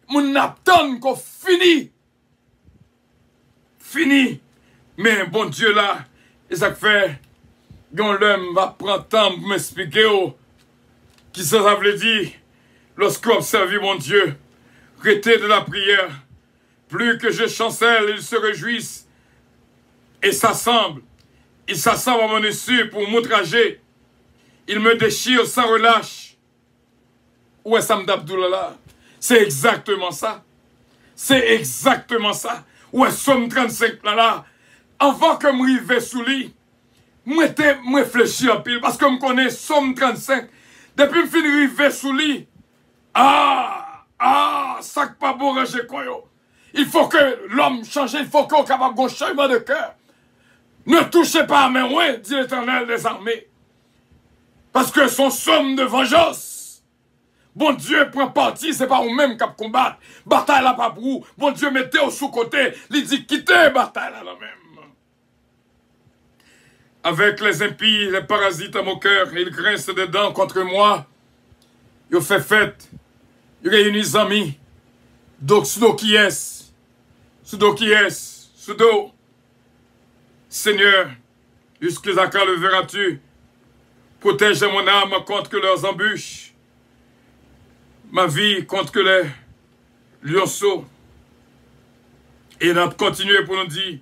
moun n'attend qu'on fini. Fini. Mais bon Dieu là, et ça fait, l'homme va prendre temps pour m'expliquer qui ça veut dire lorsqu'on observe mon Dieu, rêter de la prière. Plus que je chancelle, ils se réjouissent. Et s'assemblent. Ils s'assemblent à mon issue pour m'outrager. Ils me déchirent sans relâche. Où est Sam d'Abdoulala? C'est exactement ça. C'est exactement ça. Où est Somme 35 là? Avant que je m'arrive sous lui, je réfléchis un peu. Parce que je connais Somme 35. Depuis que je finis d'arriver sous lui, ça que pas beau ranger quoi. Il faut que l'homme change. Il faut qu'on soit capable de changement de cœur. Ne touchez pas à mes ouins, dit l'Éternel des armées. Parce que son somme de vengeance Bon Dieu prend parti, c'est pas vous-même qui combattre. Bataille là pas pour vous. Bon Dieu mettez au sous-côté. Il dit quittez bataille là même. Avec les impies, les parasites à mon cœur, ils grincent des dents contre moi. Ils fait fête. Ils réunissent amis. Donc, Sudo qui est? Sudo qui est? Sudo. Seigneur, jusqu'à quand le verras-tu? Protège mon âme contre leurs embûches. Ma vie contre les lionceaux. Et il a continué pour nous dire,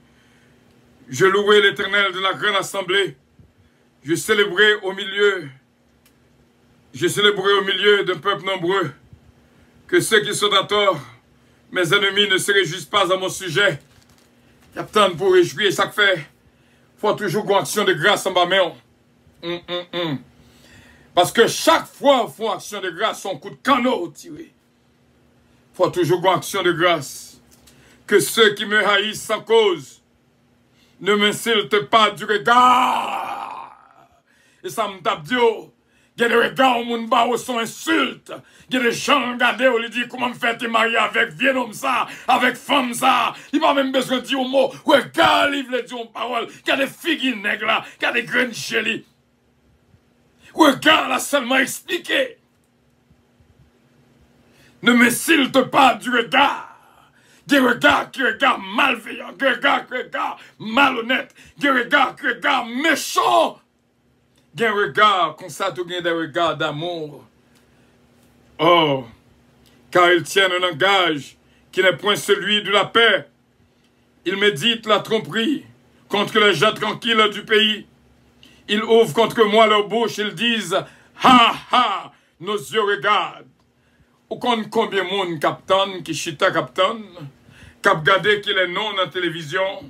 je louerai l'Éternel de la grande assemblée. Je célébrerai au milieu d'un peuple nombreux. Que ceux qui sont à tort, mes ennemis ne se réjouissent pas à mon sujet. Il y a tant pour réjouir, ça fait. Faut toujours une action de grâce en bas main. Parce que chaque fois qu'on fait action de grâce, on coup de canot tiré. Faut toujours une action de grâce. Que ceux qui me haïssent sans cause ne m'insultent pas du regard. Et ça me tape Dieu. Il y a des regards où mon bao sont insultes. Il y a des gens regardés où ils disent comment me faire te marier avec vieux homme ça, avec femme ça. Il n'a pas même besoin de dire un mot. Regarde, il veut dire une parole. Il y a des figues nègres là, il y a des graines chélis. Regarde là seulement expliquer. Ne m'insulte pas du regard. Des regards qui regardent malveillants, des regards qui regardent malhonnêtes, des regards qui regardent méchants. Des regards, comme ça, tu as des regards d'amour. Oh, car ils tiennent un langage qui n'est point celui de la paix. Ils méditent la tromperie contre les gens tranquilles du pays. Ils ouvrent contre moi leur bouche, ils disent, ha ha, nos yeux regardent. Ou combien de monde captain qui chita captain, cap gade qui les noms dans la télévision,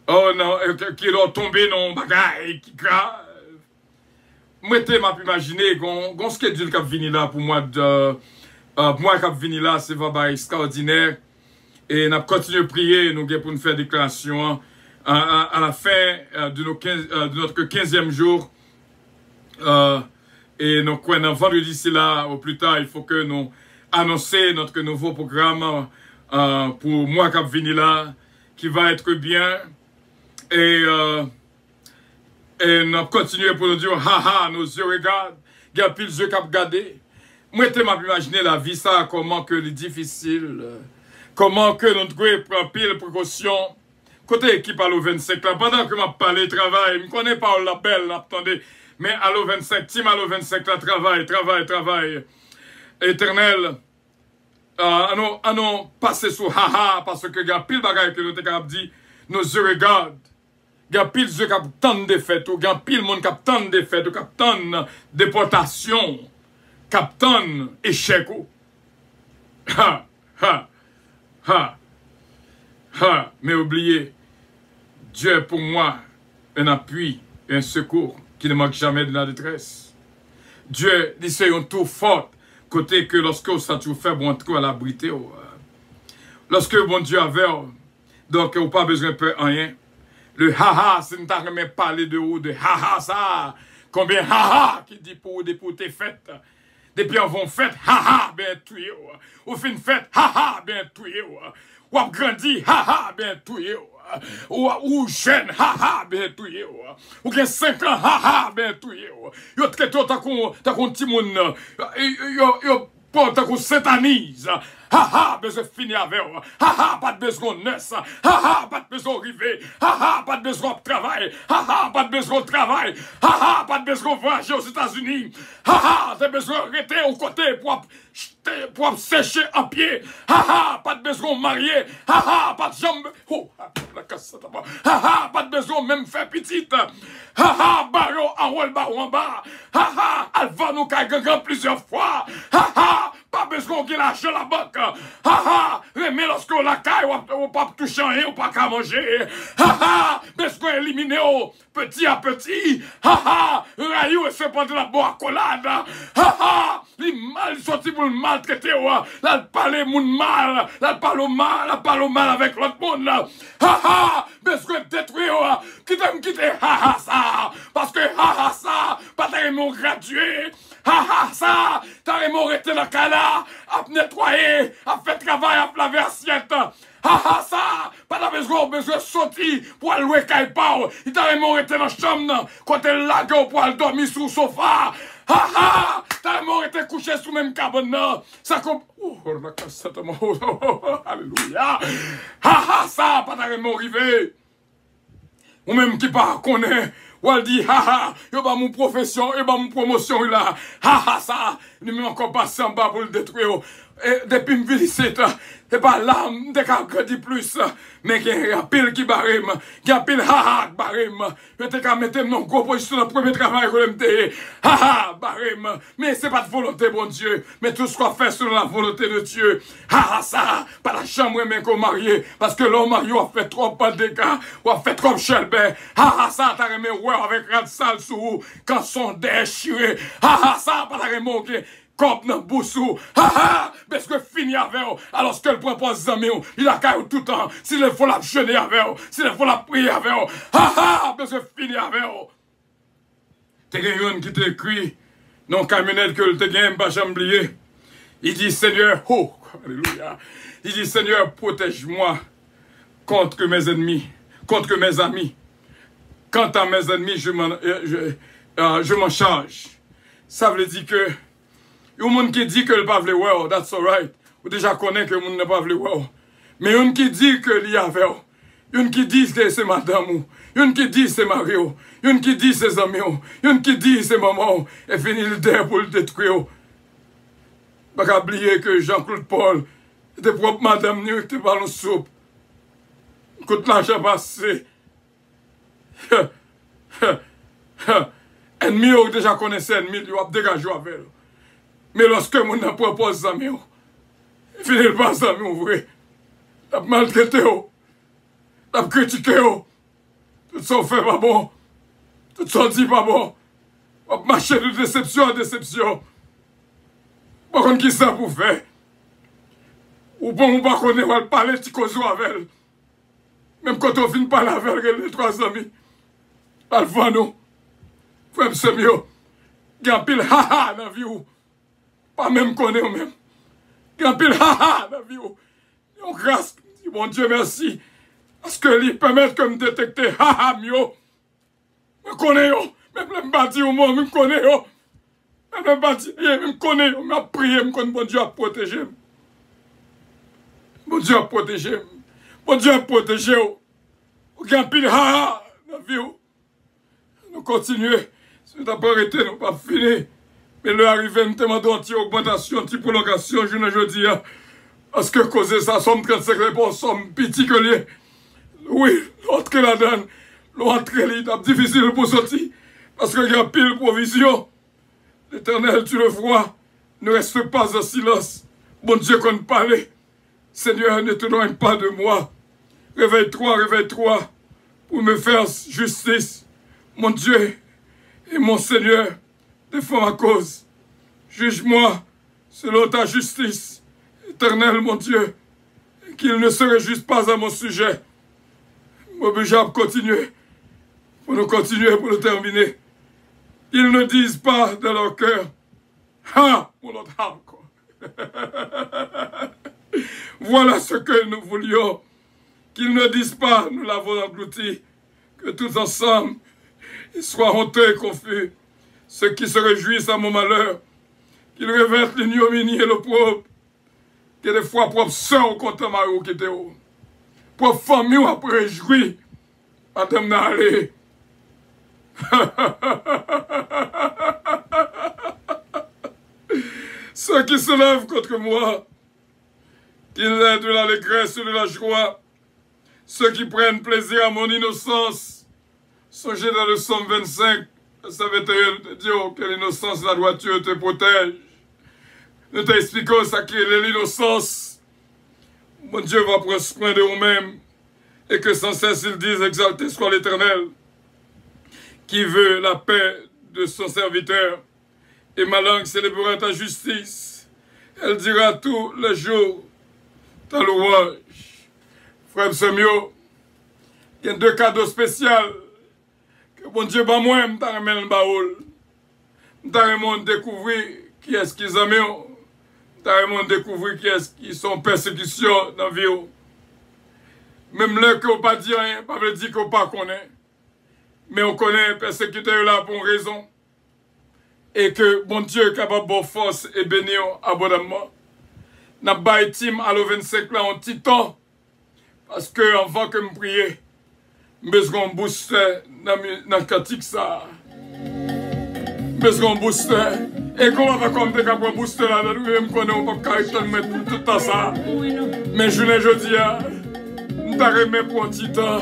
oh non, qui ont tombé dans un bagaille qui grave. Moi, je m'imaginer qu'on schedule qui venu là pour moi qui venu là, c'est vraiment extraordinaire. Et nous continuons à prier, nous pour nous faire déclaration à la fin de notre 15e jour. Et donc, quand vendredi, c'est là, au plus tard, il faut que nous annoncions notre nouveau programme pour moi qui venu là, qui va être bien. Et nous continuons pour nous dire, haha, nos yeux regardent, il y a plus de yeux qui regardent. Moi, je m'imaginer la vie, ça, comment que c'est difficile, comment que nous devons prendre pile précaution. Côté équipe à l'eau 25, là, pendant que je parle travail, je ne connais pas la belle, attendez, mais à l'eau 25, team à l'eau 25, là, travail. Éternel, nous passer sur haha, parce que il y a pile de bagages que nous sommes capables de dire, nos yeux regardent. Il y a pile de gens qui ont tant de défaites, il y a pile de monde qui a tant de défaites, qui a tant de déportations, qui a tant d'échecs. Mais oubliez, Dieu est pour moi un appui et un secours qui ne manque jamais de la détresse. Dieu, dit c'est un tout fort, côté que lorsque ça tout fait, bon, à l'abriter. Lorsque bon Dieu avait, donc, on n'a pas besoin de peur rien. Le haha, c'est ne t'a même parlé de où, de haha ça. Combien haha qui dit pour tes fêtes. Depuis on va fête, haha, bien tout. Ou fin fête, haha, bien tout. Ou a grandi, haha, bien tout. Ou jeune, haha, bien tout. Ou bien 5 ans, haha, bien tout. Yo traite t'as qu'on petit monde. Yo t'as qu'on satanise. Haha, besoin de finir avec. Haha, pas de besoin de neuf. Haha, pas de besoin de river. Haha, pas de besoin de travail. Haha, pas de besoin de travail. Haha, pas de besoin de voyager aux États-Unis. Haha, t'as besoin de rester au côté pour sécher en pied. Haha, pas de besoin de marier. Haha, pas de jambes. Oh, la casse, haha, pas de besoin de même faire petite. Haha, barreau en haut, barreau en bas. Haha, elle va nous cailler plusieurs fois. Haha, pas besoin de lâcher la banque. Haha, mais lorsqu'on la caille, on pas toucher rien, on pas qu'à manger. Haha, besoin d'éliminer petit à petit. Haha, raillou et se prendre la boire collade. Haha, les mal sortis pour le maltraiter. Là, parler moun mal. Là, parle mal avec l'autre monde. Haha, besoin de détruire. Quitter, haha, ça. Parce que haha, ça, pas t'as mon gradué. Haha, ça, t'as remon rete dans kala, ap nettoyer, ap fait travail, ap laver assiette. Ça, pas de besoin sortir pour aller louer Kaipao. Il t'a remon rete dans chambre, quand elle lague pour aller dormir sur le sofa. T'as remon rete couché sous même cabane. Ça comme, alléluia. Ça, pas de remon rivé. Ou même qui pas connaît. Ou elle dit, yo ba mon profession, yo ba mon promotion là. Ça, nous même encore passé en bas pour le détruire. Et depuis me visite, c'est pas là, m'de ka grandi plus. Mais il y a pile qui barème, il y a pile barème. Je te ka mette mon gros position dans le premier travail que m'te. Barème. Mais c'est pas de volonté, bon Dieu. Mais tout ce qu'on fait selon la volonté de Dieu. Ça, pas la chambre même qu'on marié. Parce que l'homme marié a fait trop pas de dégâts, ou a fait trop chelbert. Ça, t'as remis ouais avec rat sale sous, quand son déchiré. Ça, pas la remonter. Comme dans Boussou, parce que fini avec eux, alors que le point pas zami, il a caillou tout le temps, s'il faut la jeûner avec eux, s'il faut la prier avec eux, parce que fini avec eux. T'es quelqu'un qui t'écrit, non camionnette que le t'es pas jamais oublié. Il dit Seigneur, oh, alléluia. Il dit Seigneur, protège-moi contre mes ennemis, contre mes amis. Quant à mes ennemis, je m'en charge. Ça veut dire que il y a des gens qui disent que le pas veut voir, that's alright. Ou déjà connaît que le monde ne pas veut voir. Mais il y a des gens qui disent que il y a avec. Il y a des gens qui disent que c'est madame. Il y a des gens qui disent que c'est Mario. Il y a des gens qui disent que c'est amis. Il y a des gens qui disent que c'est maman. Et finit le dé pour le détruire. Pas oublier que Jean-Claude Paul était propre madame qui était ballon soupe. Quand l'argent passé. Ennemi ou déjà connaissait ennemi, il a dégagé avec elle. Mais lorsque mon a propose amis, il finit pas amis vrai. Il a maltraité, il a critiqué, tout ça fait pas bon, tout ça dit pas bon. Il a marché de déception en déception. Par contre, qui ça pour faire? Ou bon, on va connaître, on va parler de cause avec elle. Même quand on finit par la avec elle, les trois amis. Alvano, frère Semio, il y a un pile haha dans la vie. Pas même connaître même. Il y a un pile haha dans la vie. On grâce, bon Dieu merci. Parce que lui permet de me détecter haha mieux. Je connais, même le bâti au monde, je connais. Même le bâti, je connais, je m'a prié, je connais, bon Dieu a protégé. Bon Dieu a protégé. Bon Dieu a protégé. Il y a un pile haha dans la vie. Nous continuons. Si nous n'avons pas arrêté, nous n'avons pas fini. Mais le arrivé, nous demandons une augmentation, une prolongation, je ne dis pas. Parce que causer ça, somme 35 réponses, somme petit que lié. Oui, l'entrée la donne. L'entrée est difficile pour sortir. Parce qu'il y a pile provision. L'Éternel, tu le vois, ne reste pas en silence. Bon Dieu, qu'on parle. Seigneur, ne te loigne pas de moi. Réveille-toi, pour me faire justice. Mon Dieu et mon Seigneur, défends ma cause. Juge-moi selon ta justice. Éternel, mon Dieu, qu'il ne se réjouisse pas à mon sujet. M'oblige à continuer. Pour nous continuer, pour nous terminer. Qu'ils ne disent pas dans leur cœur, mon autre encore. Voilà ce que nous voulions. Qu'ils ne disent pas, nous l'avons englouti. Que tous ensemble, ils soient honteux et confus. Ceux qui se réjouissent à mon malheur, qu'ils revêtent l'ignominie et l'opprobre. Que des fois, propre sœur contre Mario qui était haut. Propre famille ou après réjoui. Madame Nalé. Ceux qui se lèvent contre moi, qu'ils aient de l'allégresse et de la joie. Ceux qui prennent plaisir à mon innocence. Songez dans le Psaume 25, ça veut te dire que l'innocence, la droiture te protège. Nous t'expliquons ça qui est l'innocence. Mon Dieu va prendre soin de vous-même et que sans cesse ils disent exalté soit l'Éternel qui veut la paix de son serviteur. Et ma langue célébrera ta justice. Elle dira tous les jours ta louange. Frère Semio, il y a deux cadeaux spéciaux que bon Dieu bat moi, m'ta remet le baoul. M'ta remet découvrir qui est-ce qu'ils aiment, t'as vraiment découvert qui est-ce qui sont persécutions dans la vie. Même là qu'on pas dit rien, pas veut dire qu'on pas connaît. Mais on connaît persécuteur là pour une raison. Et que bon Dieu est capable de force et bénir abondamment. N'a pas Tim à le 25 là en petit temps. Parce que avant que je prie, je besoin de booster dans le cantique ça. Besoin de booster. Et comment va comme des cas pour booster là, je me connais, on peut pas mettre tout le temps ça. Mais je dis, je t'arrête pour un petit temps,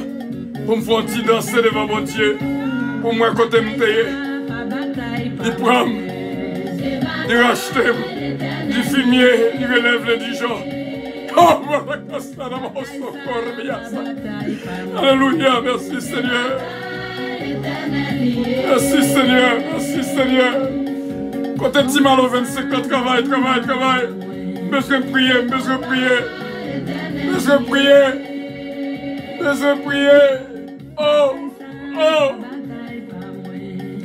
pour me faire un petit danser devant mon Dieu, pour moi côté me payer. Il prend, il rachète, il fumier, il relève les Dijon. Oh, alléluia, merci Seigneur. Merci Seigneur, merci Seigneur. Quand tu es mal au 25 ans, travaille. Besoin de prier, besoin de prier. Oh.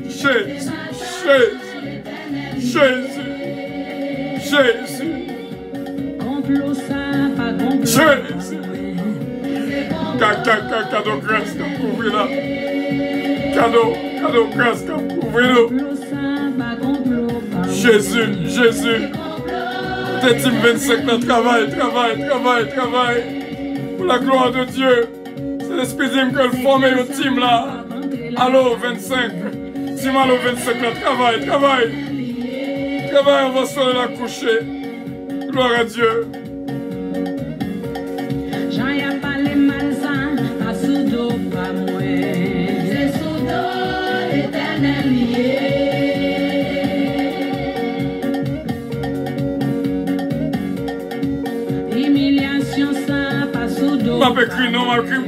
Jésus. Cadeau grâce comme couvrir là. Cadeau grâce comme couvrir là. Jésus. T'es team 25 là, travaille. Pour la gloire de Dieu. C'est l'esprit d'hymne que le forme un team là. Allô 25. Team allô 25 là, travaille. Travaille, on va se la coucher. Gloire à Dieu.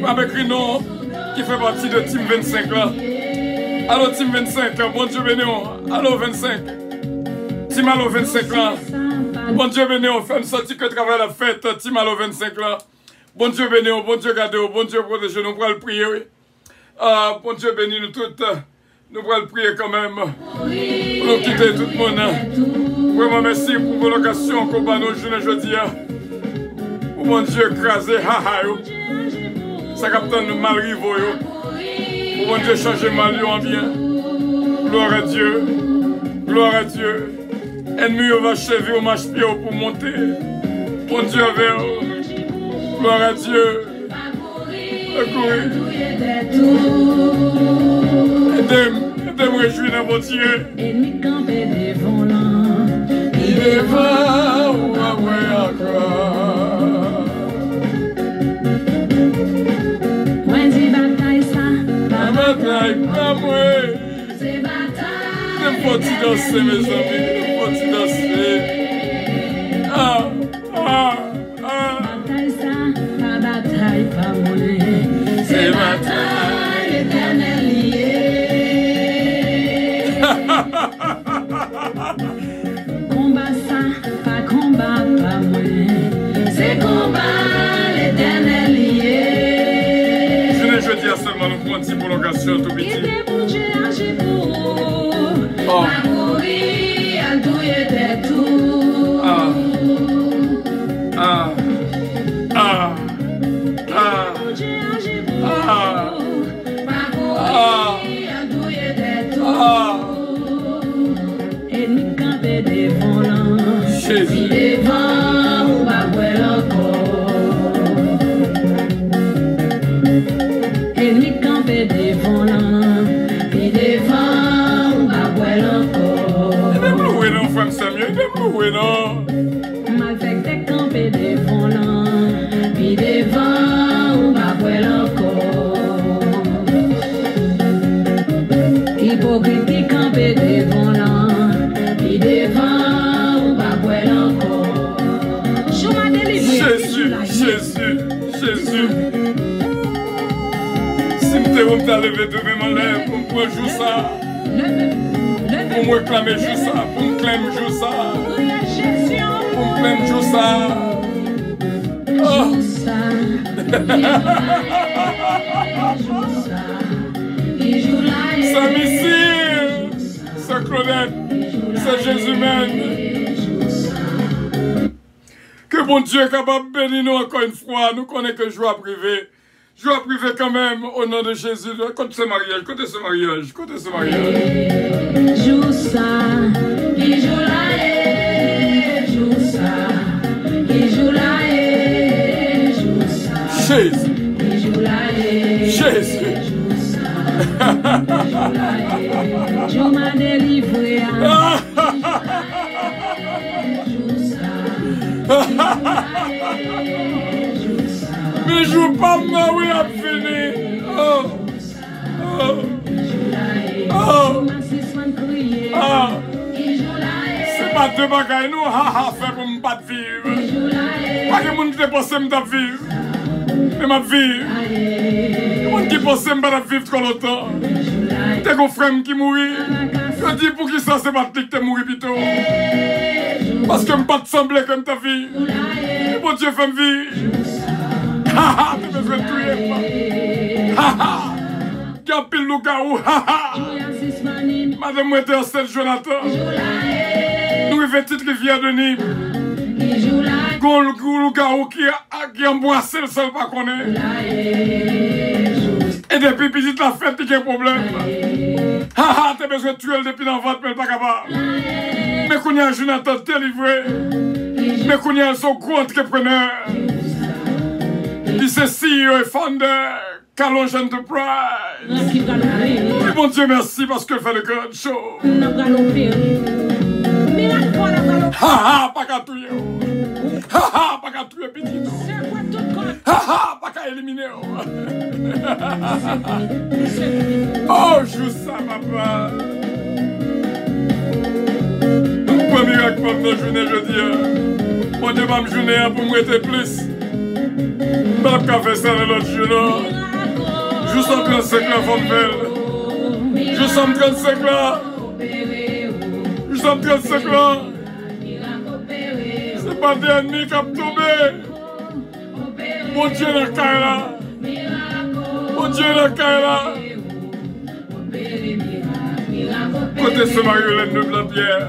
Avec non, qui fait partie de Team 25 là. Allô Team 25, bon Dieu béni. Allô 25. Team Allô 25 là. Bon Dieu béni, on fait une sortie que travail la fête. Team Allô 25 là. Bon Dieu béni, bon Dieu garde, bon Dieu protège, nous pourrons le prier. Oui. Bon Dieu béni nous toutes. Nous pourrons le prier quand même. Pour nous quitter tout le monde. Vraiment merci pour vos locations qu'on va nous jouer aujourd'hui. Pour mon Dieu écrasé, ça capte nous mal rivo. Pour mon Dieu changer mal en bien. Gloire à Dieu. Ennemi va chever au marche pied pour monter. Mon Dieu vers. Gloire à Dieu. Aidez-moi réjouir dans mon Dieu. Ennemi campé devant l'an. Il est va ou à encore. Moi dis bataille ça. La bataille pas moi. C'est bataille. Ne faut-il danser mes amis. Ne faut-il danser. Bataille ça. La bataille pas moi. C'est bataille éternelle liée. Combat ça, pas combat pas moi. C'est combat l'éternel lié. Je ne veux dire seulement nous prendre une prolongation tout petit. Il est mon Dieu agit pour. Ma couille, à tout était tout. Mon Dieu agit pour. Ma couille, à tout était tout. Ennemi campé devant l'an. Jésus. Devant ou pas encore. Ennemi campé devant l'an. Puis devant ou pas encore. Aidez-moi non, femme Samuel. Aidez-moi non. Malfecté campé devant l'an. Puis devant ou pas encore. Hypocrite campé devant l'an. Puis devant ou pas encore. Je m'en délivre. Jésus. Si je t'ai levé demain en l'air pour me prendre ça, pour me réclamer ça, pour me clamer ça, pour me clamer ça. Saint-Missile, Saint-Claudette, C'est Jésus même. Que bon Dieu est capable de bénir nous encore une fois. Nous connaissons que joie privée. Joie privée quand même au nom de Jésus. Côté ce mariage, côté ce mariage, côté ce mariage. Joue ça, qui joue là, joue ça, qui joue là, joue ça. Jésus. Qui joue là, Jésus. joue ça, qui joue là, Dieu m'a délivré. Mais joue pas moi, oui, à fini. Oh. Oh. Oh. Oh. C'est pas deux bagailles, nous, fait pour me pas vivre. Pas que mon qui pense me vivre. Mais ma vivre. Mon qui pense me pas vivre trop longtemps. T'es un frère qui mourit. Je dis pour qui ça, c'est pas que t'es mourir plutôt. Parce que je ne pas te sembler comme ta vie. Et bon Dieu fait me vivre. Ha ha, tu besoin de tuer. Ha ha. Qui a pile le gaou. Ha ha. Madame Mouette, c'est Jonathan. Nous vivons petite rivière de Nîmes. Gon le gaou qui a embrassé le seul pas qu'on est. Et depuis petite la fête, il y a un problème. Ha ha, tu as besoin de tuer depuis l'enfant, mais pas capable. Mais qu'on y a Jonathan délivré. Mais qu'on y a son gros entrepreneur. Il c'est CEO et founder Calonge Enterprise. Et bon Dieu merci parce que fait le cœur chaud. Ha ha, pas qu'à tuer. Ha ha, pas qu'à tuer petit. Ha ha, pas qu'à éliminer. Oh, joue ça papa. Pour miracle pour me journée jeudi. Moi je vais me journée pour me mettre plus. Pas qu'à faire ça l'autre jour. Je suis en 35 la femme belle. Je suis en 35 là. Je suis en 35 là. C'est pas des ennemis qui ont tombé. Mon Dieu la caille là. Mon Dieu la caille là. Côté ce Marie-Hélène de Blanc-Pierre.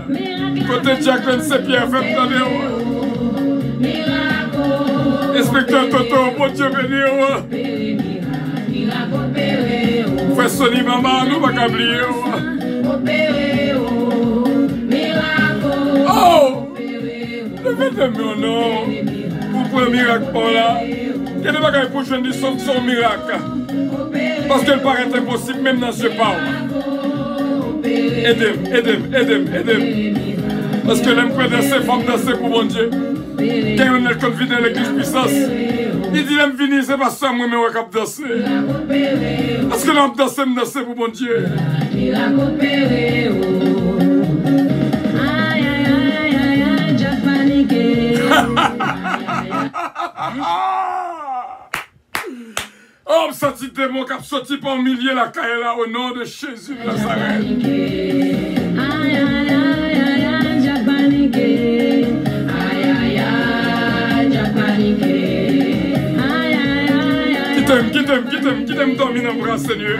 Côté Jacqueline Saint-Pierre, faites la Inspecteur Toto, bon Dieu béni. Frère Sonny Maman, nous pas oublier. Oh! Le 22 mai, non. Pour le miracle pour là. Il y a des bagages pour jouer du son miracle. Parce qu'elle paraît impossible même dans ce pas. Aidez-moi. Parce que l'aime pas danser, femme danser pour mon Dieu. Quand on est confiné dans l'église puissance, il dit l'aime venir, c'est pas ça, moi, mais on va danser. Parce que l'aime danser pour mon Dieu. Oh, ça dit démon qui a sorti par milliers la caille là au nom de Jésus de Nazareth. Qui t'aime dormir dans le bras, Seigneur.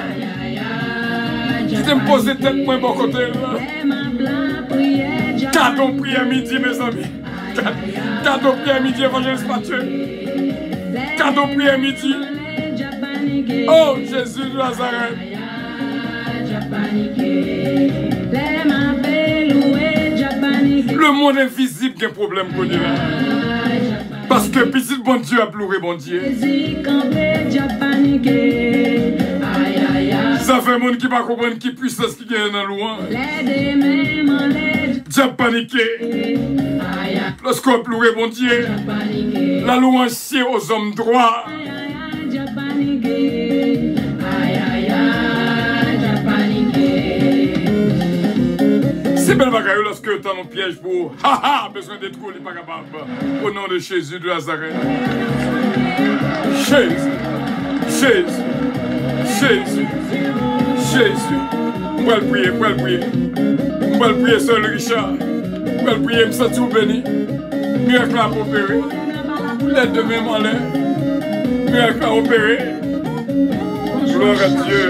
Qui t'aime poser tête moi bon côté là. Cadeau prière midi, mes amis. Cadeau prière midi, évangéliste Mathieu. Cadeau prière midi. Oh, Jésus de Nazareth. Le monde invisible qui a un problème qu'on est là. Parce que petit bon Dieu a pleuré, bon Dieu. Ça fait un monde qui ne comprend pas qui puissance qui est dans le loin. Dieu a paniqué. Lorsqu'on a pleuré, bon Dieu, la louange c'est aux hommes droits. C'est belle bagaille lorsque tu as un piège pour besoin d'être cool, il n'est pas capable. Au nom de Jésus de Nazareth. Jésus. On va le prier. On va le prier sur le Richard. On va le prier, me sentir béni. Miracle à opérer. L'aide de même en l'air. Miracle à opérer. Gloire à Dieu.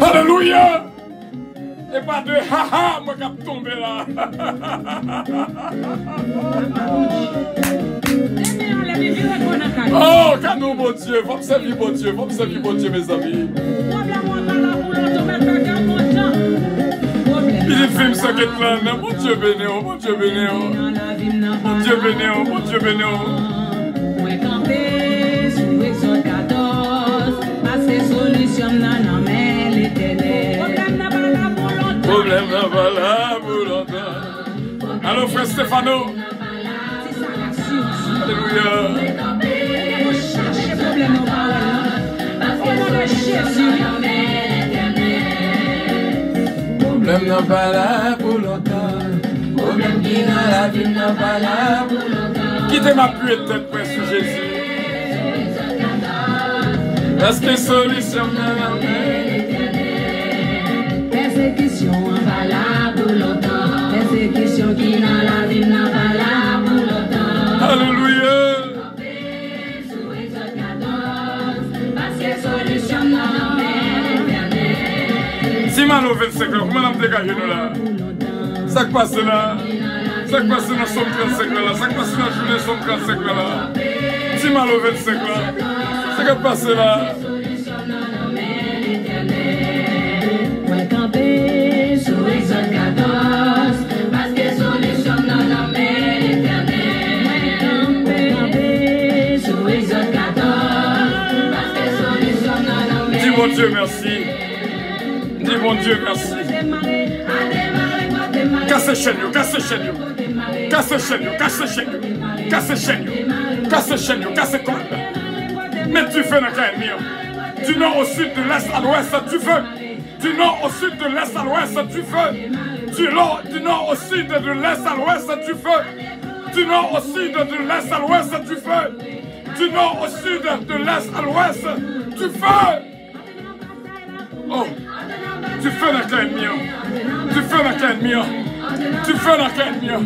Alléluia. Et pas de haha, moi qui tombé là. Oh, cadeau, mon Dieu. Faut me servir, mon Dieu. Faut me servir, mon Dieu, mes amis. Il filme ce qui est là. Mon Dieu béni, mon Dieu béni. Mon Dieu béni, mon Dieu béni. Problème n'a pas la pour longtemps. Allô, frère Stéphano. Alléluia. Problème n'a pas là pour longtemps. Problème qui dans la vie n'a pas là pour longtemps. Quittez ma pluie de tête, Père, sur Jésus. Parce que solution n'a la persécution invalable pour longtemps. Persécution qui dans la vie n'a pas là pour longtemps. Alléluia. Parce que solution n'a la si mal au 25 ans, comment on a dégagé nous là? Ça qui passe là? Ça qui passe dans Somme 35 là? Ça qui passe dans la journée Somme 35 là? Si mal au 25 là? Ça qui passe là? Sous Exode 14, parce que solution dans la mer éternelle. Sous Exode 14, parce que solution dans la mer. Dis mon Dieu merci. Dis mon Dieu merci. Casse les chaînes, casse les chaînes. Casse les chaînes, casse les chaînes. Casse les chaînes, casse les chaînes, casse les cordes. Mais tu fais dans la mire. Du nord au sud, de l'est à l'ouest, tu fais. Du nord au sud, de l'est à l'ouest, du feu. Du nord au sud, de l'est à l'ouest, du feu. Du nord au sud, de l'est à l'ouest, du feu. Du nord au sud, de l'est à l'ouest, du feu. Oh, du feu dans quel mien. Du feu dans quel mien. Du feu dans quel mien.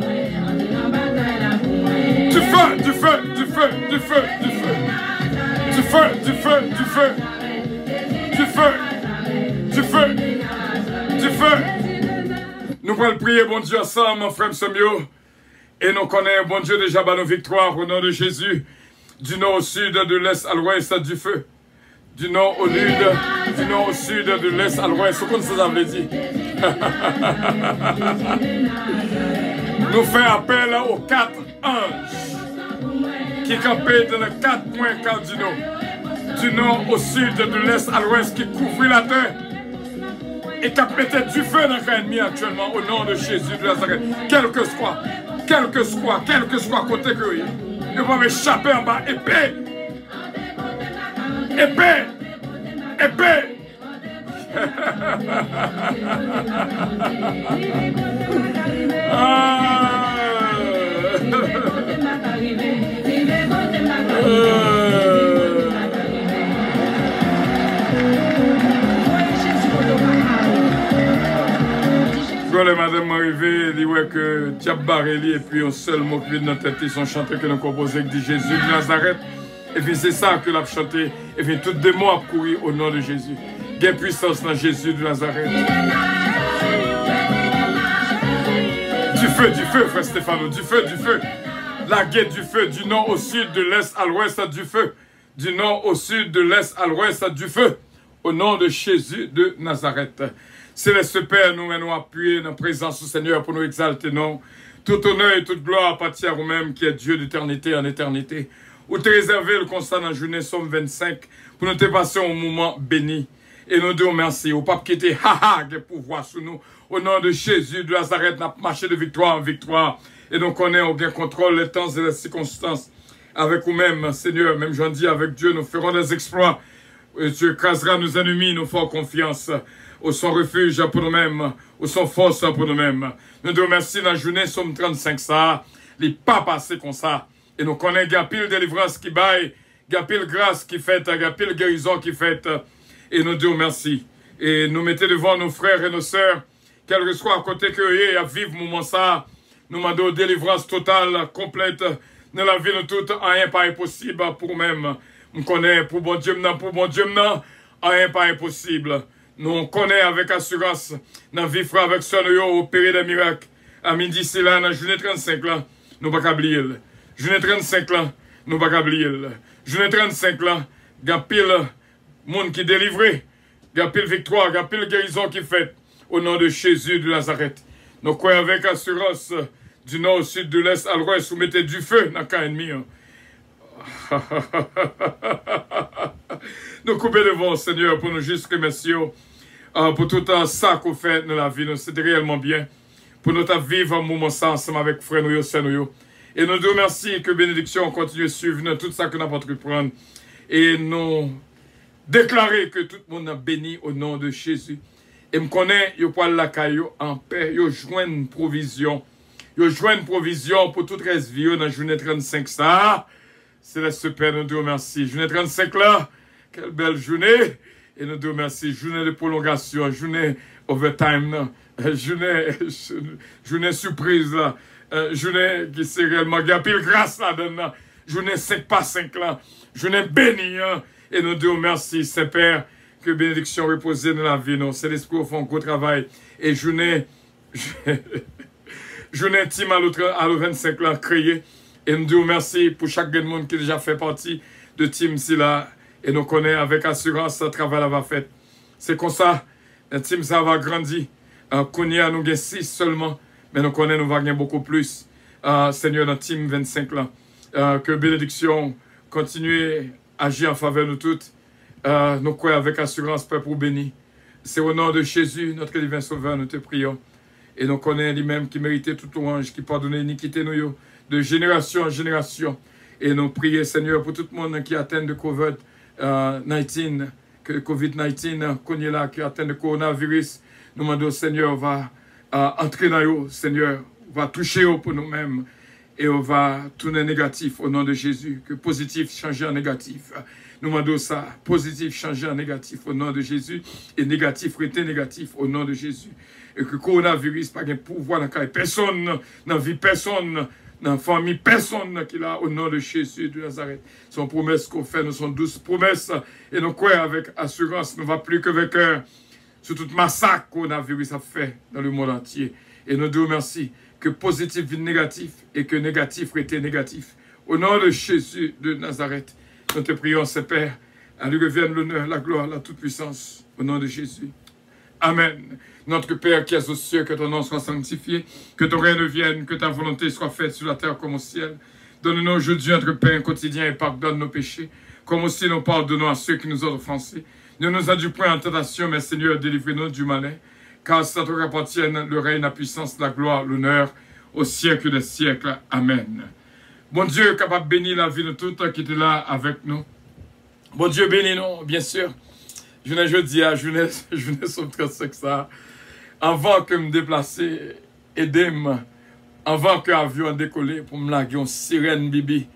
Du feu, du feu, du feu, du feu, du feu. Du feu, du feu, du feu. Du feu. Du feu, du feu. Nous allons prier, bon Dieu, ensemble, mon frère Semio. Et nous connaissons, bon Dieu, déjà nos victoires au nom de Jésus. Du nord au sud, de l'est à l'ouest, du feu. Du nord au sud, du nord au sud, de l'est à l'ouest. Qu'est-ce que ça veut dire? Nous faisons appel aux 4 anges qui campaient dans les 4 points cardinaux. Du nord au sud, de l'est à l'ouest, qui couvrent la terre. Et qui a pété du feu dans l'ennemi actuellement au nom de Jésus de Nazareth. Quel que soit côté que il va m'échapper en bas. Épée! Épée! Épée! Quand les madame arrivée, il dit que Diab Barreli et puis un seul mot qui vient dans tête, ils sont chantés que nous composons dit Jésus de Nazareth. Et puis c'est ça que l'a chanté. Et puis toutes des mots à courir au nom de Jésus. Il y a puissance dans Jésus de Nazareth. Du feu, frère Stéphano, du feu. La guette du feu, du nord au sud, de l'est à l'ouest, du feu. Du nord au sud, de l'est à l'ouest, du feu. Au nom de Jésus de Nazareth. Céleste Père, nous allons appuyer dans la présence du Seigneur pour nous exalter, non? Tout honneur et toute gloire appartient à vous-même, qui est Dieu d'éternité en éternité. Ou te réserver le constat dans la journée Somme 25 pour nous te passer un moment béni. Et nous disons merci au pape qui était de pouvoir sur nous. Au nom de Jésus de Nazareth, nous avons marché de victoire en victoire. Et nous connaissons bien contrôle les temps et les circonstances. Avec vous-même, Seigneur, même j'en dis avec Dieu, nous ferons des exploits. Et tu écraseras nos ennemis, nous ferons confiance. Au son refuge pour nous-mêmes, au son force pour nous-mêmes. Nous te remercions dans la journée Somme 35, ça, les pas passés comme ça. Et nous connaissons qu'il y a pile délivrance qui baille, il y a pile grâce qui fait, il y a pile guérison qui fait. Et nous te remercions. Et nous mettons devant nos frères et nos sœurs, quel que soit à côté que à vivre moment ça, nous demandons délivrance totale, complète, dans la vie de toute, rien pas impossible pour nous-mêmes. Je connais pour bon Dieu, rien pas impossible. Nous connaissons avec assurance, dans vie frère avec son opérer des miracles. À midi, c'est là, dans la journée 35 là, nous ne pouvons pas oublier. Journée 35 là, nous ne pouvons pas oublier. Journée 35 là, il y a pile monde qui est délivré, il y a pile victoire, il y a pile guérison qui fait au nom de Jésus de Nazareth. Nous croyons avec assurance du nord au sud, de l'est à l'ouest, vous mettez du feu dans le camp ennemi. Nous coupons devant, Seigneur, pour nous juste remercier pour tout ça qu'on fait dans la vie. C'était réellement bien. Pour nous vivre un moment ça ensemble avec frère nous, sœur nous. Et nous nous remercions que bénédiction continue à suivre dans tout ça que nous avons entreprendre. Et nous déclarer que tout le monde a béni au nom de Jésus. Et me connaît, yo poil la caillou en paix, yo joint une provision. Yo joint une provision pour toute reste vie dans la journée 35 ça. C'est la super, nous te remercions. Journée 35 là, quelle belle journée. Et nous te remercions. Journée de prolongation, journée overtime, journée surprise là. Journée qui c'est réellement, il y a pile grâce là-dedans. Journée 5 par 5 là. Journée bénie. Hein? Et nous te remercions, Saint-Père, que bénédiction repose dans la vie. C'est l'esprit au fond, gros travail. Et journée intime à le 25 là, créé. Et nous te remercions pour chaque monde qui a déjà fait partie de team si là. Et nous connaissons avec assurance ce travail va fait. C'est comme ça, le team ça va grandir. Qu'on y a nous 6 seulement. Mais nous connaissons, nous va gagner beaucoup plus. Seigneur, dans team 25 là. Que bénédiction continue à agir en faveur de nous toutes. Nous croyons avec assurance, Père, pour bénir. C'est au nom de Jésus, notre divin sauveur, nous te prions. Et nous connaissons lui-même qui méritait tout louange, qui pardonne l'iniquité nous, de génération en génération. Et nous prions, Seigneur, pour tout le monde qui atteint de COVID-19, que COVID-19, qu'on est là, qui atteint de coronavirus. Nous demandons, Seigneur, va entrer dans eux, Seigneur, va toucher eux pour nous-mêmes. Et on va tourner négatif au nom de Jésus. Que positif change en négatif. Nous demandons ça. Positif change en négatif au nom de Jésus. Et négatif rester négatif au nom de Jésus. Et que le coronavirus n'a pas de pouvoir dans la personne, dans la vie personne, dans la famille personne qui l'a au nom de Jésus de Nazareth. Son promesse qu'on fait, nous sommes 12 promesses. Et nous croyons avec assurance, nous ne va plus que avec sur toute massacre que le coronavirus a fait dans le monde entier. Et nous te remercions que positif vit négatif et que négatif était négatif. Au nom de Jésus de Nazareth, nous te prions, Père, à lui revienne l'honneur, la gloire, la toute-puissance, au nom de Jésus. Amen. Notre Père qui es aux cieux, que ton nom soit sanctifié, que ton règne vienne, que ta volonté soit faite sur la terre comme au ciel. Donne-nous aujourd'hui notre pain quotidien et pardonne nos péchés, comme aussi nous pardonnons à ceux qui nous ont offensés. Ne nous induis point en tentation, mais Seigneur, délivre-nous du malin. Car ça te appartienne le règne, la puissance, la gloire, l'honneur, au siècle des siècles. Amen. Bon Dieu, capable de bénir la vie de tout qui était là avec nous. Bon Dieu, bénis-nous, bien sûr. Je ne dis à jeunesse, sur 35 ça. Avant que me déplacer, aidez-moi. Avant que l'avion décolle pour me laguer une sirène bibi.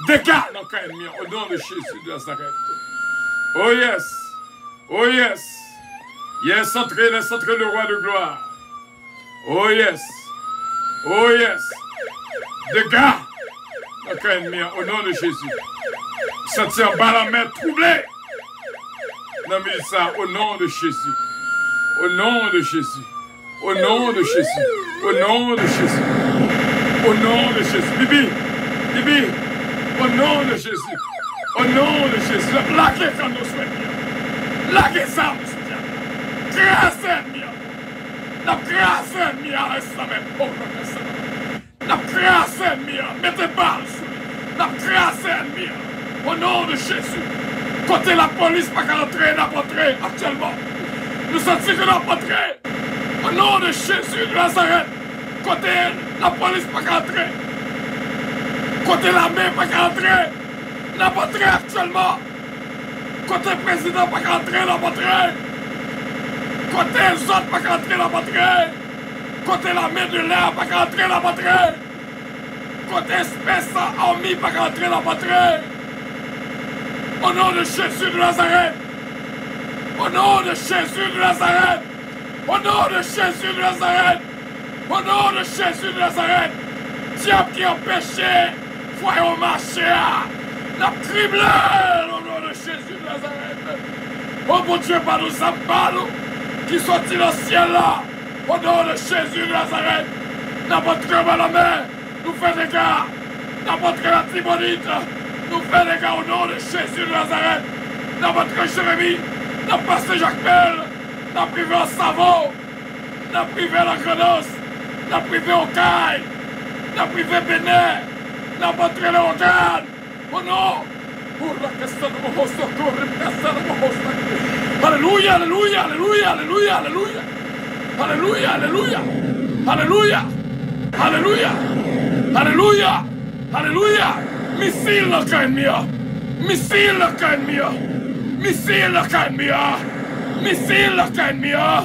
Décale dans le ennemi au nom de Jésus de Nazareth. Oh yes. Oh yes. Yes, entrez le roi de gloire. Oh yes. Oh yes. Décale dans l'ennemi au nom de Jésus. Sentir bas la main troublée. Non mais ça au nom de Jésus. Au nom de Jésus. Au nom de Jésus. Au nom de Jésus. Au nom de Jésus. Bibi. Bibi. Au nom de Jésus. Au nom de Jésus. Laquez ça nous souhaitons. Laquez ça nous souhaitons. Grâce ennemi. La grâce ennemi. Reste la même pauvre personne. La grâce ennemi. Mettez balle sur lui. La grâce ennemi. Au nom de Jésus. Côté la police, pas qu'à entrer, n'a pas entré actuellement. Nous sommes que n'a pas entré. Au nom de Jésus de Nazareth. Côté la police, pas qu'à entrer. Côté l'armée, pas qu'à entrer. N'a pas entré actuellement. Côté président, pas qu'à entrer, n'a pas entré. Côté les autres, pas qu'à entrer, n'a pas entré. Côté l'armée de l'air, pas qu'à entrer, n'a pas entré. Côté espèce armée, pas qu'à entrer, n'a pas entré. Au nom de Jésus de Nazareth, Au nom de Jésus de Nazareth. Au nom de Jésus de Nazareth. Au nom de Jésus de Nazareth. Diable qui empêchait, voyons marcher, la criblé au nom de Jésus de Nazareth. Oh mon Dieu, pas nous amparo, qui sortit dans le ciel là, au nom de Jésus de Nazareth. N'importe quel à la main, nous fait des gars, n'importe quel Tibonite, nous fait des gars au nom de Jésus de Nazareth. N'importe quel Jérémie, n'a passé Jacques Bell, n'a privé en savon, n'a privé la Grenos, n'a privé au Caille. La privé Bénin, la montré le organe. Oh non! Alléluia, alléluia, alléluia, alléluia, alléluia. Alléluia, alléluia. Alléluia. Alléluia. Alléluia. Alléluia. Missile la caïmia. Missile la caïmia. Missile la caïmia. Missile la caïmia.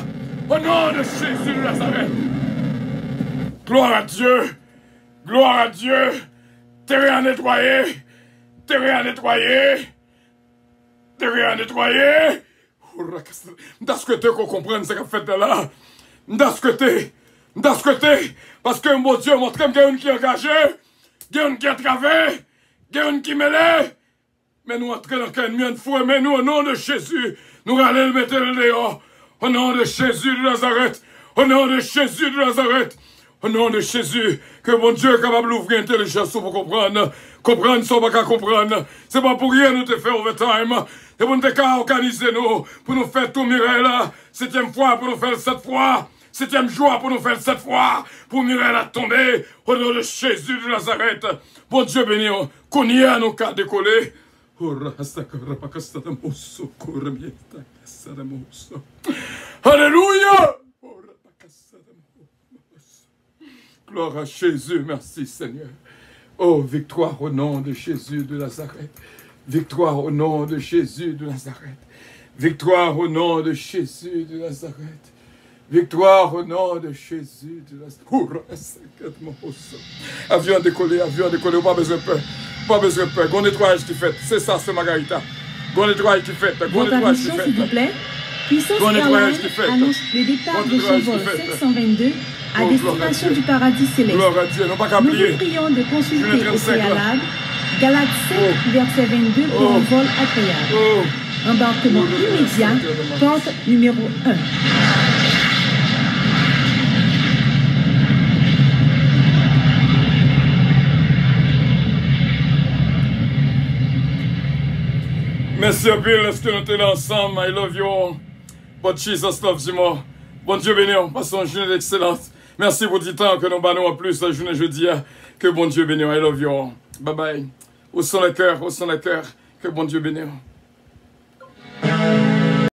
Au nom de Jésus de Nazareth. Gloire à Dieu. Gloire à Dieu. Terrain nettoyé. Terrain nettoyé. Terrain nettoyé. M'das souhaité qu'on comprenne ce qu'a fait là. M'das souhaité. Parce que mon Dieu montre qu'il y a une qui est engagée. Il y a une qui est travée. Il y a une qui est mêlée. Mais nous entrons dans le mien de fou. Mais nous, au nom de Jésus, nous allons le mettre le dehors. Au nom de Jésus de Nazareth. Au nom de Jésus de Nazareth. Au nom de Jésus, que mon Dieu est capable d'ouvrir l'intelligence pour comprendre. Comprendre sans pas comprendre. C'est pas pour rien nous te faire overtime. C'est pour nous organiser nous. Pour nous faire tout Mireille là. 7e fois pour nous faire 7 fois. 7e jour pour nous faire 7 fois. Pour Mireille à tomber. Au nom de Jésus de Nazareth. Bon Dieu béni. Qu'on y a nos cas décollés. Alléluia. Gloire à Jésus, merci Seigneur. Oh, victoire au nom de Jésus de Nazareth. Victoire au nom de Jésus de Nazareth. Victoire au nom de Jésus de Nazareth. Victoire au nom de Jésus de Nazareth. Avion décollé, pas besoin de peur. Pas besoin de peur. Bon nettoyage qui fait. C'est ça, c'est Margarita. Bon nettoyage qui fait. Bon nettoyage qui fait. S'il vous plaît. Puissance Airlines annonce le départ de son vol 722 à destination du paradis céleste. Nous vous prions de consulter au préalable Galates 5, verset 22 pour un vol agréable. Embarquement immédiat, porte numéro 1. Merci à Bill, est-ce que nous sommes ensemble? I love you all. But Jesus loves you more. Bon Dieu béni, passons une journée excellente. Merci pour du temps que nous bannons en plus la journée jeudi. Que bon Dieu béni, I love you all. Bye bye. Où sont les cœurs? Que bon Dieu béni.